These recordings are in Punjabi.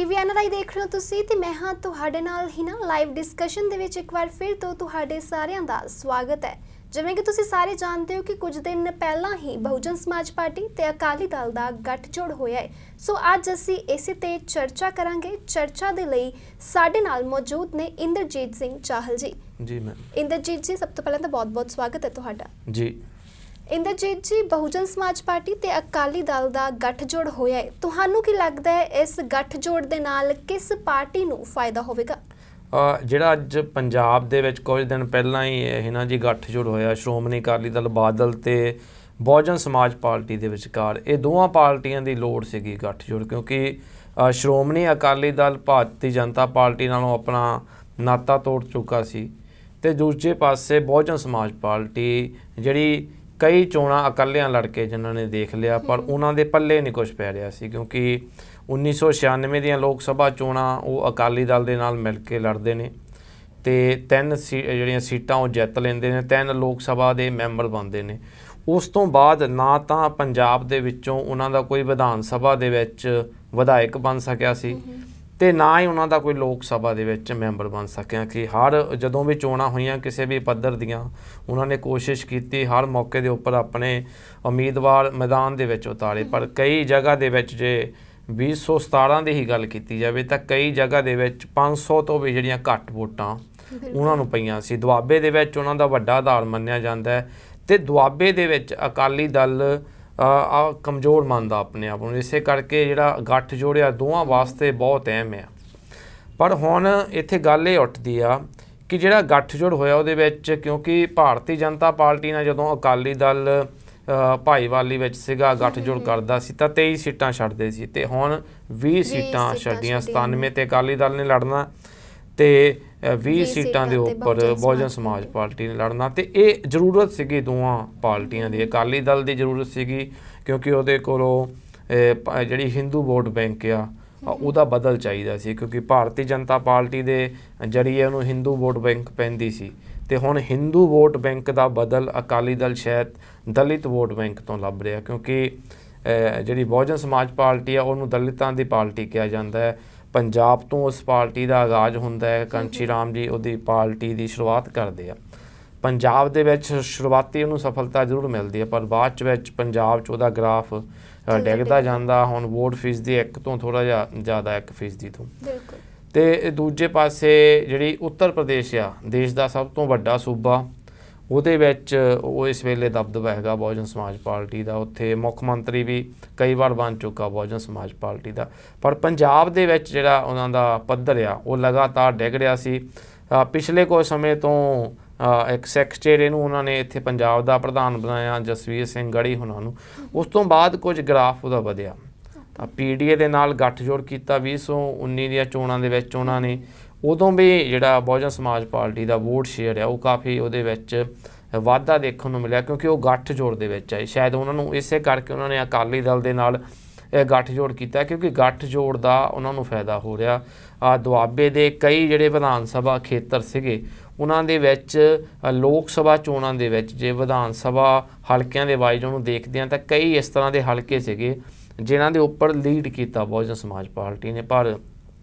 टीवी NRI देख रहे हो तुसी ते मैं हाँ तुहाडे नाल ही ना लाइव डिस्कशन दे विच एक बार फिर तो तुहाडे सारिਆਂ ਦਾ स्वागत है। जिवें कि तुसी सारे जानते हो कि कुछ दिन पहला ही बहुजन समाज पार्टी ते अकाली दल दा गठजोड़ होया है। सो अज असी इसे ते चर्चा करांगे। चर्चा दे लई साडे नाल मौजूद ने इंद्रजीत सिंह चाहल जी। जी मैम। इंद्रजीत जी सब तो पहले तो बहुत-बहुत स्वागत है तुहाडा। जी इंद्रजीत जी, बहुजन समाज पार्टी ते अकाली दल दा गठजोड़ होया है, तुहानू की लगदा है इस गठजोड़ दे नाल किस पार्टी नू फायदा होवेगा? ਜਿਹੜਾ ਅੱਜ ਪੰਜਾਬ ਦੇ ਵਿੱਚ ਕੁਝ ਦਿਨ ਪਹਿਲਾਂ ਹੀ ਇਹ ਨਾ ਜੀ ਗੱਠਜੋੜ ਹੋਇਆ ਸ਼੍ਰੋਮਣੀ ਅਕਾਲੀ ਦਲ ਬਾਦਲ ਤੇ ਬਹੁਜਨ ਸਮਾਜ ਪਾਰਟੀ ਦੇ ਵਿਚਕਾਰ। ਇਹ ਦੋਵਾਂ ਪਾਰਟੀਆਂ ਦੀ ਲੋੜ ਸੀਗੀ ਗੱਠਜੋੜ, ਕਿਉਂਕਿ ਸ਼੍ਰੋਮਣੀ ਅਕਾਲੀ ਦਲ ਭਾਰਤੀ ਜਨਤਾ ਪਾਰਟੀ ਨਾਲੋਂ ਆਪਣਾ ਨਾਤਾ ਤੋੜ ਚੁੱਕਾ ਸੀ ਤੇ ਦੂਜੇ ਪਾਸੇ ਬਹੁਜਨ ਸਮਾਜ ਪਾਰਟੀ ਜਿਹੜੀ ਕਈ ਚੋਣਾਂ ਇਕੱਲਿਆਂ ਲੜ ਕੇ ਜਿਨ੍ਹਾਂ ਨੇ ਦੇਖ ਲਿਆ, ਪਰ ਉਹਨਾਂ ਦੇ ਪੱਲੇ ਨਹੀਂ ਕੁਛ ਪੈ ਰਿਹਾ ਸੀ, ਕਿਉਂਕਿ 1996 ਦੀਆਂ ਲੋਕ ਸਭਾ ਚੋਣਾਂ ਉਹ ਅਕਾਲੀ ਦਲ ਦੇ ਨਾਲ ਮਿਲ ਕੇ ਲੜਦੇ ਨੇ ਤੇ ਤਿੰਨ ਜਿਹੜੀਆਂ ਸੀਟਾਂ ਉਹ ਜਿੱਤ ਲੈਂਦੇ ਨੇ, 3 ਲੋਕ ਸਭਾ ਦੇ ਮੈਂਬਰ ਬਣਦੇ ਨੇ। ਉਸ ਤੋਂ ਬਾਅਦ ਨਾ ਤਾਂ ਪੰਜਾਬ ਦੇ ਵਿੱਚੋਂ ਉਹਨਾਂ ਦਾ ਕੋਈ ਵਿਧਾਨ ਸਭਾ ਦੇ ਵਿੱਚ ਵਿਧਾਇਕ ਬਣ ਸਕਿਆ ਸੀ ਤੇ ਨਾ ਹੀ ਉਹਨਾਂ ਦਾ ਕੋਈ ਲੋਕ ਸਭਾ ਦੇ ਵਿੱਚ ਮੈਂਬਰ ਬਣ ਸਕਿਆ। ਕਿ ਹਰ ਜਦੋਂ ਵੀ ਚੋਣਾਂ ਹੋਈਆਂ ਕਿਸੇ ਵੀ ਪੱਧਰ ਦੀਆਂ ਉਹਨਾਂ ਨੇ ਕੋਸ਼ਿਸ਼ ਕੀਤੀ ਹਰ ਮੌਕੇ ਦੇ ਉੱਪਰ ਆਪਣੇ ਉਮੀਦਵਾਰ ਮੈਦਾਨ ਦੇ ਵਿੱਚ ਉਤਾਰੇ, ਪਰ ਕਈ ਜਗ੍ਹਾ ਦੇ ਵਿੱਚ ਜੇ 2017 ਦੀ ਹੀ ਗੱਲ ਕੀਤੀ ਜਾਵੇ ਤਾਂ ਕਈ ਜਗ੍ਹਾ ਦੇ ਵਿੱਚ 500 ਤੋਂ ਵੀ ਜਿਹੜੀਆਂ ਘੱਟ ਵੋਟਾਂ ਉਹਨਾਂ ਨੂੰ ਪਈਆਂ ਸੀ। ਦੁਆਬੇ ਦੇ ਵਿੱਚ ਉਹਨਾਂ ਦਾ ਵੱਡਾ ਆਧਾਰ ਮੰਨਿਆ ਜਾਂਦਾ ਹੈ ਤੇ ਦੁਆਬੇ ਦੇ ਵਿੱਚ ਅਕਾਲੀ ਦਲ ਕਮਜ਼ੋਰ ਮੰਨਦਾ ਆਪਣੇ ਆਪ ਨੂੰ, ਇਸੇ ਕਰਕੇ ਜਿਹੜਾ ਗੱਠ ਜੋੜਿਆ ਦੋਵਾਂ ਵਾਸਤੇ ਬਹੁਤ ਅਹਿਮ ਆ। ਪਰ ਹੁਣ ਇੱਥੇ ਗੱਲ ਇਹ ਉੱਠਦੀ ਆ ਕਿ ਜਿਹੜਾ ਗੱਠਜੋੜ ਹੋਇਆ ਉਹਦੇ ਵਿੱਚ, ਕਿਉਂਕਿ ਭਾਰਤੀ ਜਨਤਾ ਪਾਰਟੀ ਨਾਲ ਜਦੋਂ ਅਕਾਲੀ ਦਲ ਭਾਈਵਾਲੀ ਵਿੱਚ ਸੀਗਾ ਗੱਠਜੋੜ ਕਰਦਾ ਸੀ ਤਾਂ 23 ਸੀਟਾਂ ਛੱਡਦੇ ਸੀ ਤੇ ਹੁਣ 20 ਸੀਟਾਂ ਛੱਡੀਆਂ। 97 ਤੇ ਅਕਾਲੀ ਦਲ ਨੇ ਲੜਨਾ ਤੇ 20 ਸੀਟਾਂ ਦੇ ਉੱਪਰ ਬਹੁਜਨ ਸਮਾਜ ਪਾਰਟੀ ਨੇ ਲੜਨਾ। ਤੇ ਇਹ ਜ਼ਰੂਰਤ ਸੀਗੀ ਦੋਵਾਂ ਪਾਰਟੀਆਂ ਦੀ। ਅਕਾਲੀ ਦਲ ਦੀ ਜ਼ਰੂਰਤ ਸੀਗੀ ਕਿਉਂਕਿ ਉਹਦੇ ਕੋਲੋਂ ਜਿਹੜੀ ਹਿੰਦੂ ਵੋਟ ਬੈਂਕ ਆ ਉਹਦਾ ਬਦਲ ਚਾਹੀਦਾ ਸੀ, ਕਿਉਂਕਿ ਭਾਰਤੀ ਜਨਤਾ ਪਾਰਟੀ ਦੇ ਜਰੀਏ ਉਹਨੂੰ ਹਿੰਦੂ ਵੋਟ ਬੈਂਕ ਪੈਂਦੀ ਸੀ ਤੇ ਹੁਣ ਹਿੰਦੂ ਵੋਟ ਬੈਂਕ ਦਾ ਬਦਲ ਅਕਾਲੀ ਦਲ ਸ਼ਾਇਦ ਦਲਿਤ ਵੋਟ ਬੈਂਕ ਤੋਂ ਲੱਭ ਰਿਹਾ, ਕਿਉਂਕਿ ਜਿਹੜੀ ਬਹੁਜਨ ਸਮਾਜ ਪਾਰਟੀ ਆ ਉਹਨੂੰ ਦਲਿਤਾਂ ਦੀ ਪਾਰਟੀ ਕਿਹਾ ਜਾਂਦਾ ਹੈ। ਪੰਜਾਬ ਤੋਂ ਉਸ ਪਾਰਟੀ ਦਾ ਆਗਾਜ਼ ਹੁੰਦਾ ਹੈ। ਕਾਂਚੀ ਰਾਮ ਜੀ ਉਹਦੀ ਪਾਰਟੀ ਦੀ ਸ਼ੁਰੂਆਤ ਕਰਦੇ ਆ। ਪੰਜਾਬ ਦੇ ਵਿੱਚ ਸ਼ੁਰੂਆਤੀ ਉਹਨੂੰ ਸਫਲਤਾ ਜ਼ਰੂਰ ਮਿਲਦੀ ਹੈ, ਪਰ ਬਾਅਦ ਵਿੱਚ ਪੰਜਾਬ 'ਚ ਉਹਦਾ ਗ੍ਰਾਫ ਡਿੱਗਦਾ ਜਾਂਦਾ। ਹੁਣ ਵੋਟ ਫੀਸਦੀ 1 ਤੋਂ ਥੋੜ੍ਹਾ ਜਿਹਾ ਜ਼ਿਆਦਾ 1% ਤੋਂ। ਤੇ ਦੂਜੇ ਪਾਸੇ ਜਿਹੜੀ ਉੱਤਰ ਪ੍ਰਦੇਸ਼ ਆ ਦੇਸ਼ ਦਾ ਸਭ ਤੋਂ ਵੱਡਾ ਸੂਬਾ, ਉਹਦੇ ਵਿੱਚ ਉਹ ਇਸ ਵੇਲੇ ਦਬਦਬਾ ਹੈਗਾ ਬਹੁਜਨ ਸਮਾਜ ਪਾਰਟੀ ਦਾ। ਉੱਥੇ ਮੁੱਖ ਮੰਤਰੀ ਵੀ ਕਈ ਵਾਰ ਬਣ ਚੁੱਕਾ ਬਹੁਜਨ ਸਮਾਜ ਪਾਰਟੀ ਦਾ। ਪਰ ਪੰਜਾਬ ਦੇ ਵਿੱਚ ਜਿਹੜਾ ਉਹਨਾਂ ਦਾ ਪੱਧਰ ਆ ਉਹ ਲਗਾਤਾਰ ਡਿੱਗ ਰਿਹਾ ਸੀ। ਪਿਛਲੇ ਕੁਝ ਸਮੇਂ ਤੋਂ ਇੱਕ ਸੈਕਟਰੀ ਨੂੰ ਉਹਨਾਂ ਨੇ ਇੱਥੇ ਪੰਜਾਬ ਦਾ ਪ੍ਰਧਾਨ ਬਣਾਇਆ ਜਸਵੀਰ ਸਿੰਘ ਗੜੀ ਉਹਨਾਂ ਨੂੰ। ਉਸ ਤੋਂ ਬਾਅਦ ਕੁਝ ਗ੍ਰਾਫ ਉਹਦਾ ਵਧਿਆ ਤਾਂ PDA ਦੇ ਨਾਲ ਗੱਠਜੋੜ ਕੀਤਾ 2019 ਦੀਆਂ ਚੋਣਾਂ ਦੇ ਵਿੱਚ ਉਹਨਾਂ ਨੇ। ਉਦੋਂ ਵੀ ਜਿਹੜਾ ਬਹੁਜਨ ਸਮਾਜ ਪਾਰਟੀ ਦਾ ਵੋਟ ਸ਼ੇਅਰ ਆ ਉਹ ਕਾਫੀ ਉਹਦੇ ਵਿੱਚ ਵਾਧਾ ਦੇਖਣ ਨੂੰ ਮਿਲਿਆ, ਕਿਉਂਕਿ ਉਹ ਗੱਠਜੋੜ ਦੇ ਵਿੱਚ ਆਏ। ਸ਼ਾਇਦ ਉਹਨਾਂ ਨੂੰ ਇਸੇ ਕਰਕੇ ਉਹਨਾਂ ਨੇ ਅਕਾਲੀ ਦਲ ਦੇ ਨਾਲ ਗੱਠਜੋੜ ਕੀਤਾ, ਕਿਉਂਕਿ ਗੱਠਜੋੜ ਦਾ ਉਹਨਾਂ ਨੂੰ ਫਾਇਦਾ ਹੋ ਰਿਹਾ। ਦੁਆਬੇ ਦੇ ਕਈ ਜਿਹੜੇ ਵਿਧਾਨ ਸਭਾ ਖੇਤਰ ਸੀਗੇ ਉਹਨਾਂ ਦੇ ਵਿੱਚ ਲੋਕ ਸਭਾ ਚੋਣਾਂ ਦੇ ਵਿੱਚ ਜੇ ਵਿਧਾਨ ਸਭਾ ਹਲਕਿਆਂ ਦੇ ਵਾਈਜ਼ ਉਹਨੂੰ ਦੇਖਦੇ ਹਾਂ ਤਾਂ ਕਈ ਇਸ ਤਰ੍ਹਾਂ ਦੇ ਹਲਕੇ ਸੀਗੇ ਜਿਨ੍ਹਾਂ ਦੇ ਉੱਪਰ ਲੀਡ ਕੀਤਾ ਬਹੁਜਨ ਸਮਾਜ ਪਾਰਟੀ ਨੇ। ਪਰ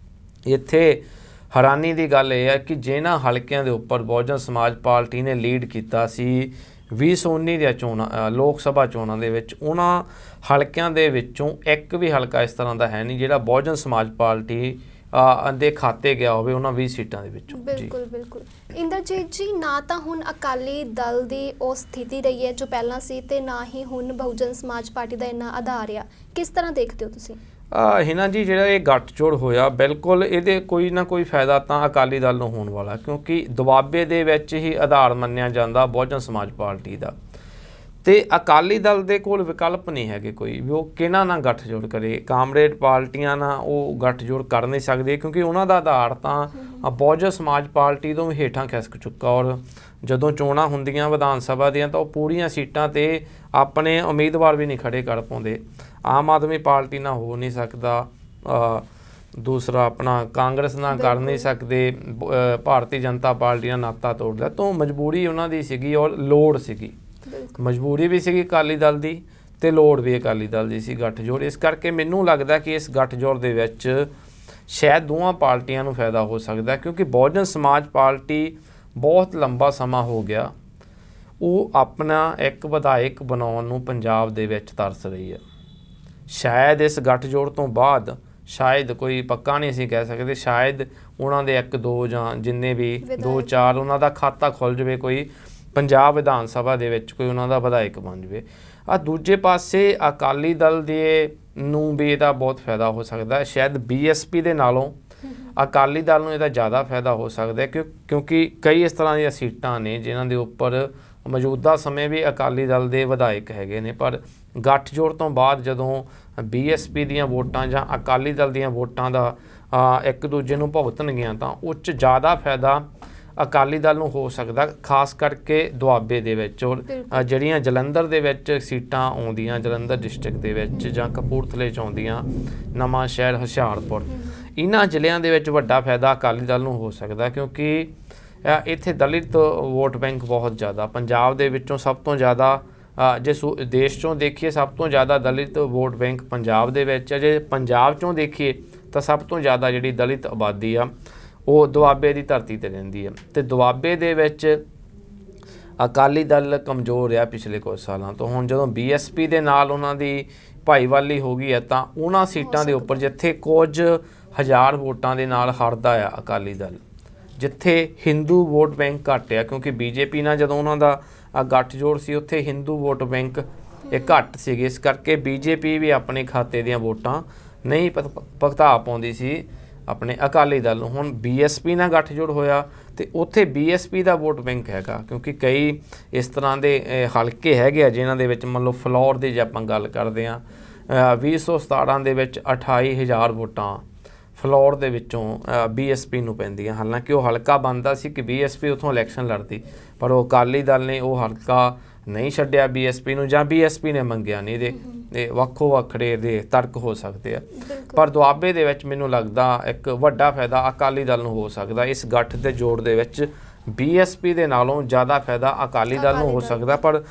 ਇੱਥੇ ਹੈਰਾਨੀ ਦੀ ਗੱਲ ਇਹ ਹੈ ਕਿ ਜਿਨ੍ਹਾਂ ਹਲਕਿਆਂ ਦੇ ਉੱਪਰ ਬਹੁਜਨ ਸਮਾਜ ਪਾਰਟੀ ਨੇ ਲੀਡ ਕੀਤਾ ਸੀ 2019 ਦੀਆਂ ਚੋਣਾਂ ਲੋਕ ਸਭਾ ਚੋਣਾਂ ਦੇ ਵਿੱਚ, ਉਹਨਾਂ ਹਲਕਿਆਂ ਦੇ ਵਿੱਚੋਂ ਇੱਕ ਵੀ ਹਲਕਾ ਇਸ ਤਰ੍ਹਾਂ ਦਾ ਹੈ ਨਹੀਂ ਜਿਹੜਾ ਬਹੁਜਨ ਸਮਾਜ ਪਾਰਟੀ ਦੇ ਖਾਤੇ ਗਿਆ ਹੋਵੇ ਉਹਨਾਂ 20 ਸੀਟਾਂ ਦੇ ਵਿੱਚੋਂ। ਬਿਲਕੁਲ ਬਿਲਕੁਲ। ਇੰਦਰਜੀਤ ਜੀ, ਨਾ ਤਾਂ ਹੁਣ ਅਕਾਲੀ ਦਲ ਦੀ ਉਹ ਸਥਿਤੀ ਰਹੀ ਹੈ ਜੋ ਪਹਿਲਾਂ ਸੀ ਤੇ ਨਾ ਹੀ ਹੁਣ ਬਹੁਜਨ ਸਮਾਜ ਪਾਰਟੀ ਦਾ ਇੰਨਾ ਆਧਾਰ ਆ, ਕਿਸ ਤਰ੍ਹਾਂ ਦੇਖਦੇ ਹੋ ਤੁਸੀਂ? ਹਿਨਾ ਜੀ, ਜਿਹੜਾ ਇਹ ਗੱਠਜੋੜ ਹੋਇਆ ਬਿਲਕੁਲ ਇਹਦੇ ਕੋਈ ਨਾ ਕੋਈ ਫਾਇਦਾ ਤਾਂ ਅਕਾਲੀ ਦਲ ਨੂੰ ਹੋਣ ਵਾਲਾ, ਕਿਉਂਕਿ ਦੁਆਬੇ ਦੇ ਵਿੱਚ ਹੀ ਆਧਾਰ ਮੰਨਿਆ ਜਾਂਦਾ ਬਹੁਜਨ ਸਮਾਜ ਪਾਰਟੀ ਦਾ ਤੇ ਅਕਾਲੀ ਦਲ ਦੇ ਕੋਲ ਵਿਕਲਪ ਨਹੀਂ ਹੈਗੇ ਕੋਈ ਵੀ ਉਹ ਕਿਹਨਾਂ ਨਾਲ ਗੱਠਜੋੜ ਕਰੇ। ਕਾਮਰੇਡ ਪਾਰਟੀਆਂ ਨਾਲ ਉਹ ਗੱਠਜੋੜ ਕਰ ਨਹੀਂ ਸਕਦੇ, ਕਿਉਂਕਿ ਉਹਨਾਂ ਦਾ ਆਧਾਰ ਤਾਂ ਬਹੁਜਨ ਸਮਾਜ ਪਾਰਟੀ ਤੋਂ ਵੀ ਹੇਠਾਂ ਖਿਸਕ ਚੁੱਕਾ। ਔਰ ਜਦੋਂ ਚੋਣਾਂ ਹੁੰਦੀਆਂ ਵਿਧਾਨ ਸਭਾ ਦੀਆਂ ਤਾਂ ਉਹ ਪੂਰੀਆਂ ਸੀਟਾਂ 'ਤੇ ਆਪਣੇ ਉਮੀਦਵਾਰ ਵੀ ਨਹੀਂ ਖੜ੍ਹੇ ਕਰ ਪਾਉਂਦੇ। ਆਮ ਆਦਮੀ ਪਾਰਟੀ ਨਾਲ ਹੋ ਨਹੀਂ ਸਕਦਾ, ਦੂਸਰਾ ਆਪਣਾ ਕਾਂਗਰਸ ਨਾਲ ਕਰ ਨਹੀਂ ਸਕਦੇ, ਭਾਰਤੀ ਜਨਤਾ ਪਾਰਟੀ ਨਾਲ ਨਾਤਾ ਤੋੜਦਾ। ਤਾਂ ਮਜਬੂਰੀ ਉਹਨਾਂ ਦੀ ਸੀਗੀ ਔਰ ਲੋੜ ਸੀਗੀ, ਮਜਬੂਰੀ ਵੀ ਸੀਗੀ ਅਕਾਲੀ ਦਲ ਦੀ ਤੇ ਲੋੜ ਵੀ ਅਕਾਲੀ ਦਲ ਦੀ ਸੀ ਗੱਠਜੋੜ। ਇਸ ਕਰਕੇ ਮੈਨੂੰ ਲੱਗਦਾ ਕਿ ਇਸ ਗੱਠਜੋੜ ਦੇ ਵਿੱਚ ਸ਼ਾਇਦ ਦੋਵਾਂ ਪਾਰਟੀਆਂ ਨੂੰ ਫਾਇਦਾ ਹੋ ਸਕਦਾ, ਕਿਉਂਕਿ ਬਹੁਜਨ ਸਮਾਜ ਪਾਰਟੀ ਬਹੁਤ ਲੰਬਾ ਸਮਾਂ ਹੋ ਗਿਆ ਉਹ ਆਪਣਾ ਇੱਕ ਵਿਧਾਇਕ ਬਣਾਉਣ ਨੂੰ ਪੰਜਾਬ ਦੇ ਵਿੱਚ ਤਰਸ ਰਹੀ ਹੈ। ਸ਼ਾਇਦ ਇਸ ਗੱਠਜੋੜ ਤੋਂ ਬਾਅਦ, ਸ਼ਾਇਦ ਕੋਈ ਪੱਕਾ ਨਹੀਂ ਅਸੀਂ ਕਹਿ ਸਕਦੇ, ਸ਼ਾਇਦ ਉਹਨਾਂ ਦੇ 1-2 ਜਾਂ ਜਿੰਨੇ ਵੀ 2-4 ਉਹਨਾਂ ਦਾ ਖਾਤਾ ਖੁੱਲ ਜਾਵੇ, ਕੋਈ ਪੰਜਾਬ ਵਿਧਾਨ ਸਭਾ ਦੇ ਵਿੱਚ ਕੋਈ ਉਹਨਾਂ ਦਾ ਵਿਧਾਇਕ ਬਣ ਜਾਵੇ। ਦੂਜੇ ਪਾਸੇ ਅਕਾਲੀ ਦਲ ਦੇ ਨੂੰ ਵੀ ਇਹਦਾ ਬਹੁਤ ਫਾਇਦਾ ਹੋ ਸਕਦਾ। ਸ਼ਾਇਦ BSP ਦੇ ਨਾਲੋਂ ਅਕਾਲੀ ਦਲ ਨੂੰ ਇਹਦਾ ਜ਼ਿਆਦਾ ਫਾਇਦਾ ਹੋ ਸਕਦਾ, ਕਿਉਂਕਿ ਕਈ ਇਸ ਤਰ੍ਹਾਂ ਦੀਆਂ ਸੀਟਾਂ ਨੇ ਜਿਨ੍ਹਾਂ ਦੇ ਉੱਪਰ ਮੌਜੂਦਾ ਸਮੇਂ ਵੀ ਅਕਾਲੀ ਦਲ ਦੇ ਵਿਧਾਇਕ ਹੈਗੇ ਨੇ, ਪਰ ਗੱਠਜੋੜ ਤੋਂ ਬਾਅਦ ਜਦੋਂ BSP ਦੀਆਂ ਵੋਟਾਂ ਜਾਂ ਅਕਾਲੀ ਦਲ ਦੀਆਂ ਵੋਟਾਂ ਦਾ ਇੱਕ ਦੂਜੇ ਨੂੰ ਭੁਗਤਣਗੀਆਂ ਤਾਂ ਉਹ 'ਚ ਜ਼ਿਆਦਾ ਫਾਇਦਾ ਅਕਾਲੀ ਦਲ ਨੂੰ ਹੋ ਸਕਦਾ, ਖਾਸ ਕਰਕੇ ਦੁਆਬੇ ਦੇ ਵਿੱਚ। ਔਰ ਜਿਹੜੀਆਂ ਜਲੰਧਰ ਦੇ ਵਿੱਚ ਸੀਟਾਂ ਆਉਂਦੀਆਂ, ਜਲੰਧਰ ਡਿਸਟ੍ਰਿਕਟ ਦੇ ਵਿੱਚ ਜਾਂ ਕਪੂਰਥਲੇ 'ਚ ਆਉਂਦੀਆਂ, ਨਵਾਂ ਸ਼ਹਿਰ, ਹੁਸ਼ਿਆਰਪੁਰ, ਇਹਨਾਂ ਜ਼ਿਲ੍ਹਿਆਂ ਦੇ ਵਿੱਚ ਵੱਡਾ ਫਾਇਦਾ ਅਕਾਲੀ ਦਲ ਨੂੰ ਹੋ ਸਕਦਾ, ਕਿਉਂਕਿ ਇੱਥੇ ਦਲਿਤ ਵੋਟ ਬੈਂਕ ਬਹੁਤ ਜ਼ਿਆਦਾ। ਪੰਜਾਬ ਦੇ ਵਿੱਚੋਂ ਸਭ ਤੋਂ ਜ਼ਿਆਦਾ, ਜੇ ਦੇਸ਼ 'ਚੋਂ ਦੇਖੀਏ ਸਭ ਤੋਂ ਜ਼ਿਆਦਾ ਦਲਿਤ ਵੋਟ ਬੈਂਕ ਪੰਜਾਬ ਦੇ ਵਿੱਚ ਹੈ। ਜੇ ਪੰਜਾਬ 'ਚੋਂ ਦੇਖੀਏ ਤਾਂ ਸਭ ਤੋਂ ਜ਼ਿਆਦਾ ਜਿਹੜੀ ਦਲਿਤ ਆਬਾਦੀ ਆ ਉਹ ਦੁਆਬੇ ਦੀ ਧਰਤੀ 'ਤੇ ਰਹਿੰਦੀ ਹੈ, ਅਤੇ ਦੁਆਬੇ ਦੇ ਵਿੱਚ ਅਕਾਲੀ ਦਲ ਕਮਜ਼ੋਰ ਰਿਹਾ ਪਿਛਲੇ ਕੁਝ ਸਾਲਾਂ ਤੋਂ। ਹੁਣ ਜਦੋਂ BSP ਦੇ ਨਾਲ ਉਹਨਾਂ ਦੀ ਭਾਈਵਾਲੀ ਹੋ ਗਈ ਹੈ ਤਾਂ ਉਹਨਾਂ ਸੀਟਾਂ ਦੇ ਉੱਪਰ ਜਿੱਥੇ ਕੁਝ ਹਜ਼ਾਰ ਵੋਟਾਂ ਦੇ ਨਾਲ ਹਾਰਦਾ ਆ ਅਕਾਲੀ ਦਲ, ਜਿੱਥੇ ਹਿੰਦੂ ਵੋਟ ਬੈਂਕ ਘੱਟ ਆ, ਕਿਉਂਕਿ BJP ਨਾਲ ਜਦੋਂ ਉਹਨਾਂ ਦਾ ਗੱਠਜੋੜ ਸੀ ਉੱਥੇ ਹਿੰਦੂ ਵੋਟ ਬੈਂਕ ਇਹ ਘੱਟ ਸੀਗੇ, ਇਸ ਕਰਕੇ BJP ਵੀ ਆਪਣੇ ਖਾਤੇ ਦੀਆਂ ਵੋਟਾਂ ਨਹੀਂ ਭੁਗਤਾ ਪਾਉਂਦੀ ਸੀ ਆਪਣੇ ਅਕਾਲੀ ਦਲ ਨੂੰ। ਹੁਣ BSP ਨਾਲ ਗੱਠਜੋੜ ਹੋਇਆ ਅਤੇ ਉੱਥੇ BSP ਦਾ ਵੋਟ ਬੈਂਕ ਹੈਗਾ, ਕਿਉਂਕਿ ਕਈ ਇਸ ਤਰ੍ਹਾਂ ਦੇ ਹਲਕੇ ਹੈਗੇ ਆ ਜਿਨ੍ਹਾਂ ਦੇ ਵਿੱਚ ਮੰਨ ਲਓ ਫਲੋਰ ਦੀ ਜੇ ਆਪਾਂ ਗੱਲ ਕਰਦੇ ਹਾਂ 2017 ਦੇ ਵਿੱਚ 28,000 ਵੋਟਾਂ ਫਲੋਰ ਦੇ ਵਿੱਚੋਂ BSP ਨੂੰ ਪੈਂਦੀਆਂ। ਹਾਲਾਂਕਿ ਉਹ ਹਲਕਾ ਬਣਦਾ ਸੀ ਕਿ BSP ਉੱਥੋਂ ਇਲੈਕਸ਼ਨ ਲੜਦੀ, ਪਰ ਉਹ ਅਕਾਲੀ ਦਲ ਨੇ ਉਹ ਹਲਕਾ ਨਹੀਂ ਛੱਡਿਆ BSP ਨੂੰ, ਜਾਂ BSP ਨੇ ਮੰਗਿਆ ਨਹੀਂ। ਇਹਦੇ ਵੱਖੋ ਵੱਖਰੇ ਦੇ ਤਰਕ ਹੋ ਸਕਦੇ ਆ, ਪਰ ਦੁਆਬੇ ਦੇ ਵਿੱਚ ਮੈਨੂੰ ਲੱਗਦਾ ਇੱਕ ਵੱਡਾ ਫਾਇਦਾ ਅਕਾਲੀ ਦਲ ਨੂੰ ਹੋ ਸਕਦਾ। ਇਸ ਗੱਠ ਦੇ ਜੋੜ ਦੇ ਵਿੱਚ BSP ਦੇ ਨਾਲੋਂ ਜ਼ਿਆਦਾ ਫਾਇਦਾ ਅਕਾਲੀ ਦਲ ਨੂੰ ਹੋ ਸਕਦਾ, ਪਰ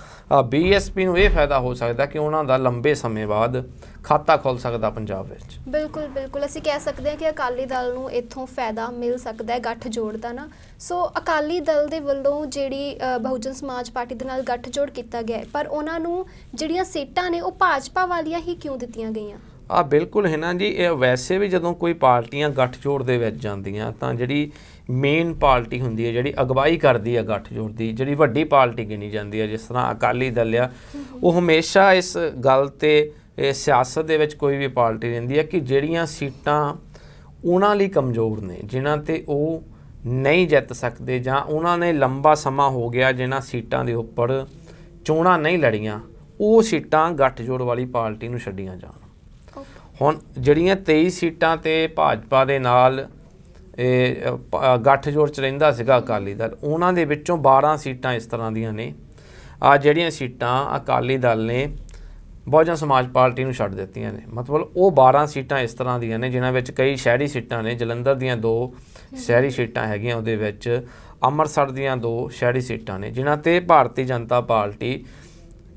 BSP ਨੂੰ ਇਹ ਫਾਇਦਾ ਹੋ ਸਕਦਾ ਕਿ ਉਹਨਾਂ ਦਾ ਲੰਬੇ ਸਮੇਂ ਬਾਅਦ ਖਾਤਾ ਖੁੱਲ ਸਕਦਾ ਪੰਜਾਬ ਵਿੱਚ। ਬਿਲਕੁਲ ਬਿਲਕੁਲ, ਅਸੀਂ ਕਹਿ ਸਕਦੇ ਹਾਂ ਕਿ ਅਕਾਲੀ ਦਲ ਨੂੰ ਇੱਥੋਂ ਫਾਇਦਾ ਮਿਲ ਸਕਦਾ ਹੈ ਗੱਠਜੋੜ ਦਾ ਨਾ। ਸੋ ਅਕਾਲੀ ਦਲ ਦੇ ਵੱਲੋਂ ਜਿਹੜੀ ਬਹੁਜਨ ਸਮਾਜ ਪਾਰਟੀ ਦੇ ਨਾਲ ਗੱਠਜੋੜ ਕੀਤਾ ਗਿਆ, ਪਰ ਉਹਨਾਂ ਨੂੰ ਜਿਹੜੀਆਂ ਸੀਟਾਂ ਨੇ ਉਹ ਭਾਜਪਾ ਵਾਲੀਆਂ ਹੀ ਕਿਉਂ ਦਿੱਤੀਆਂ ਗਈਆਂ? ਬਿਲਕੁਲ ਹੈ ਨਾ ਜੀ। ਇਹ ਵੈਸੇ ਵੀ ਜਦੋਂ ਕੋਈ ਪਾਰਟੀਆਂ ਗੱਠਜੋੜ ਦੇ ਵਿੱਚ ਜਾਂਦੀਆਂ ਤਾਂ ਜਿਹੜੀ ਮੇਨ ਪਾਰਟੀ ਹੁੰਦੀ ਹੈ, ਜਿਹੜੀ ਅਗਵਾਈ ਕਰਦੀ ਹੈ ਗੱਠਜੋੜ ਦੀ, ਜਿਹੜੀ ਵੱਡੀ ਪਾਰਟੀ ਗਿਣੀ ਜਾਂਦੀ ਹੈ, ਜਿਸ ਤਰ੍ਹਾਂ ਅਕਾਲੀ ਦਲ ਆ, ਉਹ ਹਮੇਸ਼ਾ ਇਸ ਗੱਲ 'ਤੇ ਸਿਆਸਤ ਦੇ ਵਿੱਚ ਕੋਈ ਵੀ ਪਾਰਟੀ ਰਹਿੰਦੀ ਹੈ ਕਿ ਜਿਹੜੀਆਂ ਸੀਟਾਂ ਉਹਨਾਂ ਲਈ ਕਮਜ਼ੋਰ ਨੇ, ਜਿਨ੍ਹਾਂ 'ਤੇ ਉਹ ਨਹੀਂ ਜਿੱਤ ਸਕਦੇ, ਜਾਂ ਉਹਨਾਂ ਨੇ ਲੰਬਾ ਸਮਾਂ ਹੋ ਗਿਆ ਜਿਨ੍ਹਾਂ ਸੀਟਾਂ ਦੇ ਉੱਪਰ ਚੋਣਾਂ ਨਹੀਂ ਲੜੀਆਂ, ਉਹ ਸੀਟਾਂ ਗੱਠਜੋੜ ਵਾਲੀ ਪਾਰਟੀ ਨੂੰ ਛੱਡੀਆਂ ਜਾਣ। ਹੁਣ ਜਿਹੜੀਆਂ 23 ਸੀਟਾਂ 'ਤੇ ਭਾਜਪਾ ਦੇ ਨਾਲ ਗੱਠਜੋੜ 'ਚ ਰਹਿੰਦਾ ਸੀਗਾ ਅਕਾਲੀ ਦਲ, ਉਹਨਾਂ ਦੇ ਵਿੱਚੋਂ 12 ਸੀਟਾਂ ਇਸ ਤਰ੍ਹਾਂ ਦੀਆਂ ਨੇ ਜਿਹੜੀਆਂ ਸੀਟਾਂ ਅਕਾਲੀ ਦਲ ਨੇ ਬਹੁਜਨ ਸਮਾਜ ਪਾਰਟੀ ਨੂੰ ਛੱਡ ਦਿੱਤੀਆਂ ਨੇ। ਮਤਲਬ ਉਹ 12 ਸੀਟਾਂ ਇਸ ਤਰ੍ਹਾਂ ਦੀਆਂ ਨੇ ਜਿਨ੍ਹਾਂ ਵਿੱਚ ਕਈ ਸ਼ਹਿਰੀ ਸੀਟਾਂ ਨੇ। ਜਲੰਧਰ ਦੀਆਂ 2 ਸ਼ਹਿਰੀ ਸੀਟਾਂ ਹੈਗੀਆਂ, ਉਹਦੇ ਵਿੱਚ ਅੰਮ੍ਰਿਤਸਰ ਦੀਆਂ 2 ਸ਼ਹਿਰੀ ਸੀਟਾਂ ਨੇ ਜਿਨ੍ਹਾਂ 'ਤੇ ਭਾਰਤੀ ਜਨਤਾ ਪਾਰਟੀ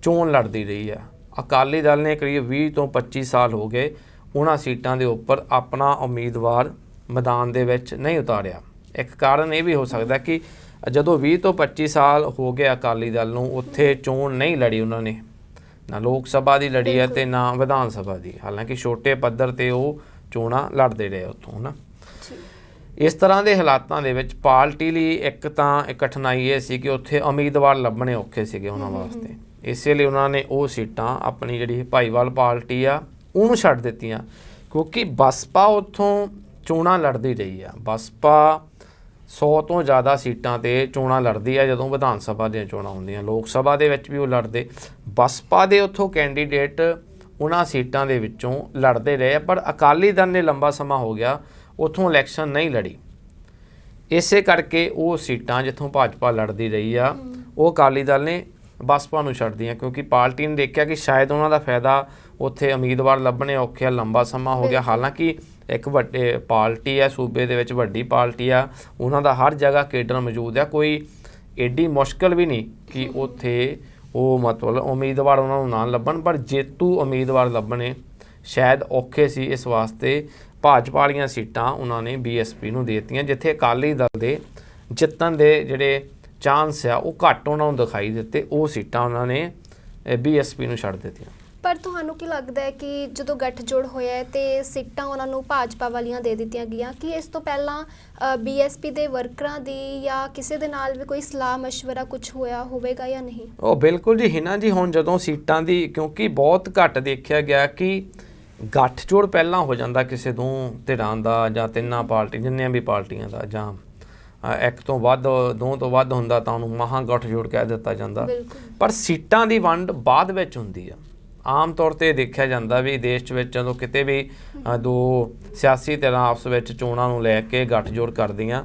ਚੋਣ ਲੜਦੀ ਰਹੀ ਆ। ਅਕਾਲੀ ਦਲ ਨੇ ਕਰੀਬ 20 ਤੋਂ 25 ਸਾਲ ਹੋ ਗਏ ਉਹਨਾਂ ਸੀਟਾਂ ਦੇ ਉੱਪਰ ਆਪਣਾ ਉਮੀਦਵਾਰ ਮੈਦਾਨ ਦੇ ਵਿੱਚ ਨਹੀਂ ਉਤਾਰਿਆ। ਇੱਕ ਕਾਰਨ ਇਹ ਵੀ ਹੋ ਸਕਦਾ ਕਿ ਜਦੋਂ 20 ਤੋਂ 25 ਸਾਲ ਹੋ ਗਏ ਅਕਾਲੀ ਦਲ ਨੂੰ, ਉੱਥੇ ਚੋਣ ਨਹੀਂ ਲੜੀ ਉਹਨਾਂ ਨੇ, ਨਾ ਲੋਕ ਸਭਾ ਦੀ ਲੜੀ ਹੈ ਅਤੇ ਨਾ ਵਿਧਾਨ ਸਭਾ ਦੀ। ਹਾਲਾਂਕਿ ਛੋਟੇ ਪੱਧਰ 'ਤੇ ਉਹ ਚੋਣਾਂ ਲੜਦੇ ਰਹੇ ਉੱਥੋਂ ਨਾ। ਇਸ ਤਰ੍ਹਾਂ ਦੇ ਹਾਲਾਤਾਂ ਦੇ ਵਿੱਚ ਪਾਰਟੀ ਲਈ ਇੱਕ ਤਾਂ ਕਠਿਨਾਈ ਇਹ ਸੀ ਕਿ ਉੱਥੇ ਉਮੀਦਵਾਰ ਲੱਭਣੇ ਔਖੇ ਸੀਗੇ ਉਹਨਾਂ ਵਾਸਤੇ। ਇਸੇ ਲਈ ਉਹਨਾਂ ਨੇ ਉਹ ਸੀਟਾਂ ਆਪਣੀ ਜਿਹੜੀ ਭਾਈਵਾਲ ਪਾਰਟੀ ਆ ਉਹਨੂੰ ਛੱਡ ਦਿੱਤੀਆਂ, ਕਿਉਂਕਿ ਬਸਪਾ ਉੱਥੋਂ ਚੋਣਾਂ ਲੜਦੀ ਰਹੀ ਆ। ਬਸਪਾ 100 ਤੋਂ ਜ਼ਿਆਦਾ ਸੀਟਾਂ 'ਤੇ ਚੋਣਾਂ ਲੜਦੀ ਆ ਜਦੋਂ ਵਿਧਾਨ ਸਭਾ ਦੀਆਂ ਚੋਣਾਂ ਹੁੰਦੀਆਂ, ਲੋਕ ਸਭਾ ਦੇ ਵਿੱਚ ਵੀ ਉਹ ਲੜਦੇ। ਬਸਪਾ ਦੇ ਉੱਥੋਂ ਕੈਂਡੀਡੇਟ ਉਹਨਾਂ ਸੀਟਾਂ ਦੇ ਵਿੱਚੋਂ ਲੜਦੇ ਰਹੇ, ਪਰ ਅਕਾਲੀ ਦਲ ਨੇ ਲੰਬਾ ਸਮਾਂ ਹੋ ਗਿਆ ਉੱਥੋਂ ਇਲੈਕਸ਼ਨ ਨਹੀਂ ਲੜੀ। ਇਸੇ ਕਰਕੇ ਉਹ ਸੀਟਾਂ ਜਿੱਥੋਂ ਭਾਜਪਾ ਲੜਦੀ ਰਹੀ ਆ ਉਹ ਅਕਾਲੀ ਦਲ ਨੇ ਬਸਪਾ ਨੂੰ ਛੱਡਦੀਆਂ, ਕਿਉਂਕਿ ਪਾਰਟੀ ਨੇ ਦੇਖਿਆ ਕਿ ਸ਼ਾਇਦ ਉਹਨਾਂ ਦਾ ਫਾਇਦਾ ਉੱਥੇ ਉਮੀਦਵਾਰ ਲੱਭਣੇ ਔਖੇ ਆ, ਲੰਬਾ ਸਮਾਂ ਹੋ ਗਿਆ। ਹਾਲਾਂਕਿ ਇੱਕ ਵੱਡੇ ਪਾਰਟੀ ਆ, ਸੂਬੇ ਦੇ ਵਿੱਚ ਵੱਡੀ ਪਾਰਟੀ ਆ, ਉਹਨਾਂ ਦਾ ਹਰ ਜਗ੍ਹਾ ਕੇਡਰ ਮੌਜੂਦ ਆ, ਕੋਈ ਐਡੀ ਮੁਸ਼ਕਲ ਵੀ ਨਹੀਂ ਕਿ ਉੱਥੇ ਉਹ ਮਤਲਬ ਉਮੀਦਵਾਰ ਉਹਨਾਂ ਨੂੰ ਨਾ ਲੱਭਣ, ਪਰ ਜੇਤੂ ਉਮੀਦਵਾਰ ਲੱਭਣੇ ਸ਼ਾਇਦ ਔਖੇ ਸੀ, ਇਸ ਵਾਸਤੇ ਭਾਜਪਾ ਵਾਲੀਆਂ ਸੀਟਾਂ ਉਹਨਾਂ ਨੇ ਬੀਐਸਪੀ ਨੂੰ ਦੇ ਦਿੱਤੀਆਂ, ਜਿੱਥੇ ਅਕਾਲੀ ਦਲ ਦੇ ਜਿੱਤਣ ਦੇ ਜਿਹੜੇ ਚਾਂਸ ਆ ਉਹ ਘੱਟ ਉਹਨਾਂ ਨੂੰ ਦਿਖਾਈ ਦਿੱਤੇ। ਉਹ ਸੀਟਾਂ ਉਹਨਾਂ ਨੇ ਬੀਐਸਪੀ ਨੂੰ ਛੱਡ ਦਿੱਤੀਆਂ। ਪਰ ਤੁਹਾਨੂੰ ਕੀ ਲੱਗਦਾ ਹੈ ਕਿ ਜਦੋਂ ਗੱਠਜੋੜ ਹੋਇਆ ਹੈ ਤੇ ਸੀਟਾਂ ਉਹਨਾਂ ਨੂੰ ਭਾਜਪਾ ਵਾਲੀਆਂ ਦੇ ਦਿੱਤੀਆਂ ਗਈਆਂ, ਕਿ ਇਸ ਤੋਂ ਪਹਿਲਾਂ ਬੀਐਸਪੀ ਦੇ ਵਰਕਰਾਂ ਦੀ ਜਾਂ ਕਿਸੇ ਦੇ ਨਾਲ ਵੀ ਕੋਈ ਸਲਾਹ ਮਸ਼ਵਰਾ ਕੁਝ ਹੋਇਆ ਹੋਵੇਗਾ ਜਾਂ ਨਹੀਂ? ਉਹ ਬਿਲਕੁਲ ਜੀ ਹਿਨਾ ਜੀ, ਹੁਣ ਜਦੋਂ ਸੀਟਾਂ ਦੀ, ਕਿਉਂਕਿ ਬਹੁਤ ਘੱਟ ਦੇਖਿਆ ਗਿਆ ਕਿ ਗੱਠਜੋੜ ਪਹਿਲਾਂ ਹੋ ਜਾਂਦਾ ਕਿਸੇ ਦੋ ਧਿਰਾਂ ਦਾ ਜਾਂ ਤਿੰਨਾਂ ਪਾਰਟੀ ਜਿੰਨੀਆਂ ਵੀ ਪਾਰਟੀਆਂ ਦਾ, ਜਾਂ ਇੱਕ ਤੋਂ ਵੱਧ, ਦੋ ਤੋਂ ਵੱਧ ਹੁੰਦਾ ਤਾਂ ਉਹਨੂੰ ਮਹਾਂ ਗੱਠਜੋੜ ਕਹਿ ਦਿੱਤਾ ਜਾਂਦਾ। ਪਰ ਸੀਟਾਂ ਦੀ ਵੰਡ ਬਾਅਦ ਵਿੱਚ ਹੁੰਦੀ ਆ। ਆਮ ਤੌਰ 'ਤੇ ਦੇਖਿਆ ਜਾਂਦਾ ਵੀ ਦੇਸ਼ ਵਿੱਚ ਜਦੋਂ ਕਿਤੇ ਵੀ ਦੋ ਸਿਆਸੀ ਧਿਰਾਂ ਆਪਸ ਵਿੱਚ ਚੋਣਾਂ ਨੂੰ ਲੈ ਕੇ ਗੱਠਜੋੜ ਕਰਦੀਆਂ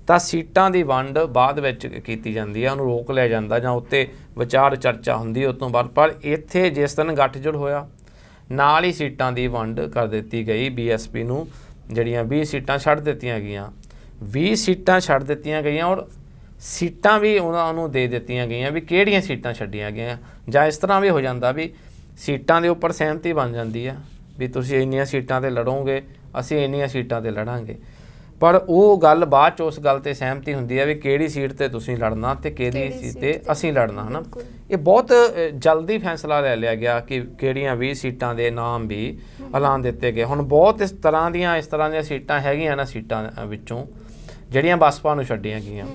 ਤਾਂ ਸੀਟਾਂ ਦੀ ਵੰਡ ਬਾਅਦ ਵਿੱਚ ਕੀਤੀ ਜਾਂਦੀ ਆ, ਉਹਨੂੰ ਰੋਕ ਲਿਆ ਜਾਂਦਾ ਜਾਂ ਉੱਤੇ ਵਿਚਾਰ ਚਰਚਾ ਹੁੰਦੀ ਉਸ ਤੋਂ ਬਾਅਦ। ਪਰ ਇੱਥੇ ਜਿਸ ਦਿਨ ਗੱਠਜੋੜ ਹੋਇਆ ਨਾਲ ਹੀ ਸੀਟਾਂ ਦੀ ਵੰਡ ਕਰ ਦਿੱਤੀ ਗਈ। ਬੀਐਸਪੀ ਨੂੰ ਜਿਹੜੀਆਂ 20 ਸੀਟਾਂ ਛੱਡ ਦਿੱਤੀਆਂ ਗਈਆਂ, 20 ਸੀਟਾਂ ਛੱਡ ਦਿੱਤੀਆਂ ਗਈਆਂ, ਔਰ ਸੀਟਾਂ ਵੀ ਉਹਨਾਂ ਨੂੰ ਦੇ ਦਿੱਤੀਆਂ ਗਈਆਂ ਵੀ ਕਿਹੜੀਆਂ ਸੀਟਾਂ ਛੱਡੀਆਂ ਗਈਆਂ। ਜਾਂ ਇਸ ਤਰ੍ਹਾਂ ਵੀ ਹੋ ਜਾਂਦਾ ਵੀ ਸੀਟਾਂ ਦੇ ਉੱਪਰ ਸਹਿਮਤੀ ਬਣ ਜਾਂਦੀ ਆ ਵੀ ਤੁਸੀਂ ਇੰਨੀਆਂ ਸੀਟਾਂ 'ਤੇ ਲੜੋਗੇ, ਅਸੀਂ ਇੰਨੀਆਂ ਸੀਟਾਂ 'ਤੇ ਲੜਾਂਗੇ, ਪਰ ਉਹ ਗੱਲ ਬਾਅਦ 'ਚ ਉਸ ਗੱਲ 'ਤੇ ਸਹਿਮਤੀ ਹੁੰਦੀ ਆ ਵੀ ਕਿਹੜੀ ਸੀਟ 'ਤੇ ਤੁਸੀਂ ਲੜਨਾ ਅਤੇ ਕਿਹੜੀ ਸੀਟ 'ਤੇ ਅਸੀਂ ਲੜਨਾ, ਹੈ ਨਾ। ਇਹ ਬਹੁਤ ਜਲਦੀ ਫੈਸਲਾ ਲੈ ਲਿਆ ਗਿਆ ਕਿ ਕਿਹੜੀਆਂ 20 ਸੀਟਾਂ ਦੇ ਨਾਮ ਵੀ ਐਲਾਨ ਦਿੱਤੇ ਗਏ। ਹੁਣ ਬਹੁਤ ਇਸ ਤਰ੍ਹਾਂ ਦੀਆਂ ਸੀਟਾਂ ਹੈਗੀਆਂ ਨਾ ਸੀਟਾਂ ਵਿੱਚੋਂ ਜਿਹੜੀਆਂ ਬਸਪਾ ਨੂੰ ਛੱਡੀਆਂ ਗਈਆਂ,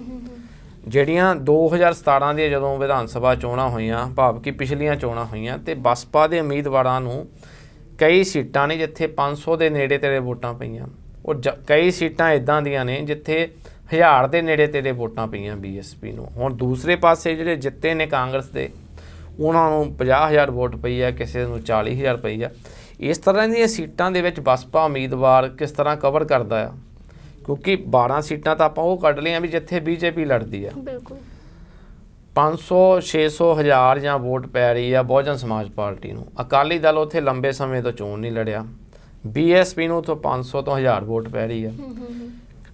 ਜਿਹੜੀਆਂ 2017 ਦੀਆਂ ਜਦੋਂ ਵਿਧਾਨ ਸਭਾ ਚੋਣਾਂ ਹੋਈਆਂ, ਭਾਵ ਕਿ ਪਿਛਲੀਆਂ ਚੋਣਾਂ ਹੋਈਆਂ, ਅਤੇ ਬਸਪਾ ਦੇ ਉਮੀਦਵਾਰਾਂ ਨੂੰ ਕਈ ਸੀਟਾਂ ਨੇ ਜਿੱਥੇ 500 ਦੇ ਨੇੜੇ ਤੇੜੇ ਵੋਟਾਂ ਪਈਆਂ, ਔਰ ਕਈ ਸੀਟਾਂ ਇੱਦਾਂ ਦੀਆਂ ਨੇ ਜਿੱਥੇ 1000 ਦੇ ਨੇੜੇ ਤੇੜੇ ਵੋਟਾਂ ਪਈਆਂ ਬੀਐਸਪੀ ਨੂੰ। ਹੁਣ ਦੂਸਰੇ ਪਾਸੇ ਜਿਹੜੇ ਜਿੱਤੇ ਨੇ ਕਾਂਗਰਸ ਦੇ, ਉਹਨਾਂ ਨੂੰ 50,000 ਵੋਟ ਪਈ ਹੈ, ਕਿਸੇ ਨੂੰ 40,000 ਪਈ ਆ। ਇਸ ਤਰ੍ਹਾਂ ਦੀਆਂ ਸੀਟਾਂ ਦੇ ਵਿੱਚ ਬਸਪਾ ਉਮੀਦਵਾਰ ਕਿਸ ਤਰ੍ਹਾਂ ਕਵਰ ਕਰਦਾ ਆ, ਕਿਉਂਕਿ 12 ਸੀਟਾਂ ਤਾਂ ਆਪਾਂ ਉਹ ਕੱਢ ਲਈਆਂ ਵੀ ਜਿੱਥੇ ਬੀਜੇਪੀ ਲੜਦੀ ਆ। ਬਿਲਕੁਲ 500, 600, 1000 ਜਾਂ ਵੋਟ ਪੈ ਰਹੀ ਆ ਬਹੁਜਨ ਸਮਾਜ ਪਾਰਟੀ ਨੂੰ। ਅਕਾਲੀ ਦਲ ਉੱਥੇ ਲੰਬੇ ਸਮੇਂ ਤੋਂ ਚੋਣ ਨਹੀਂ ਲੜਿਆ, ਬੀਐਸਪੀ ਨੂੰ ਉੱਥੋਂ 500 ਤੋਂ 1000 ਵੋਟ ਪੈ ਰਹੀ ਆ।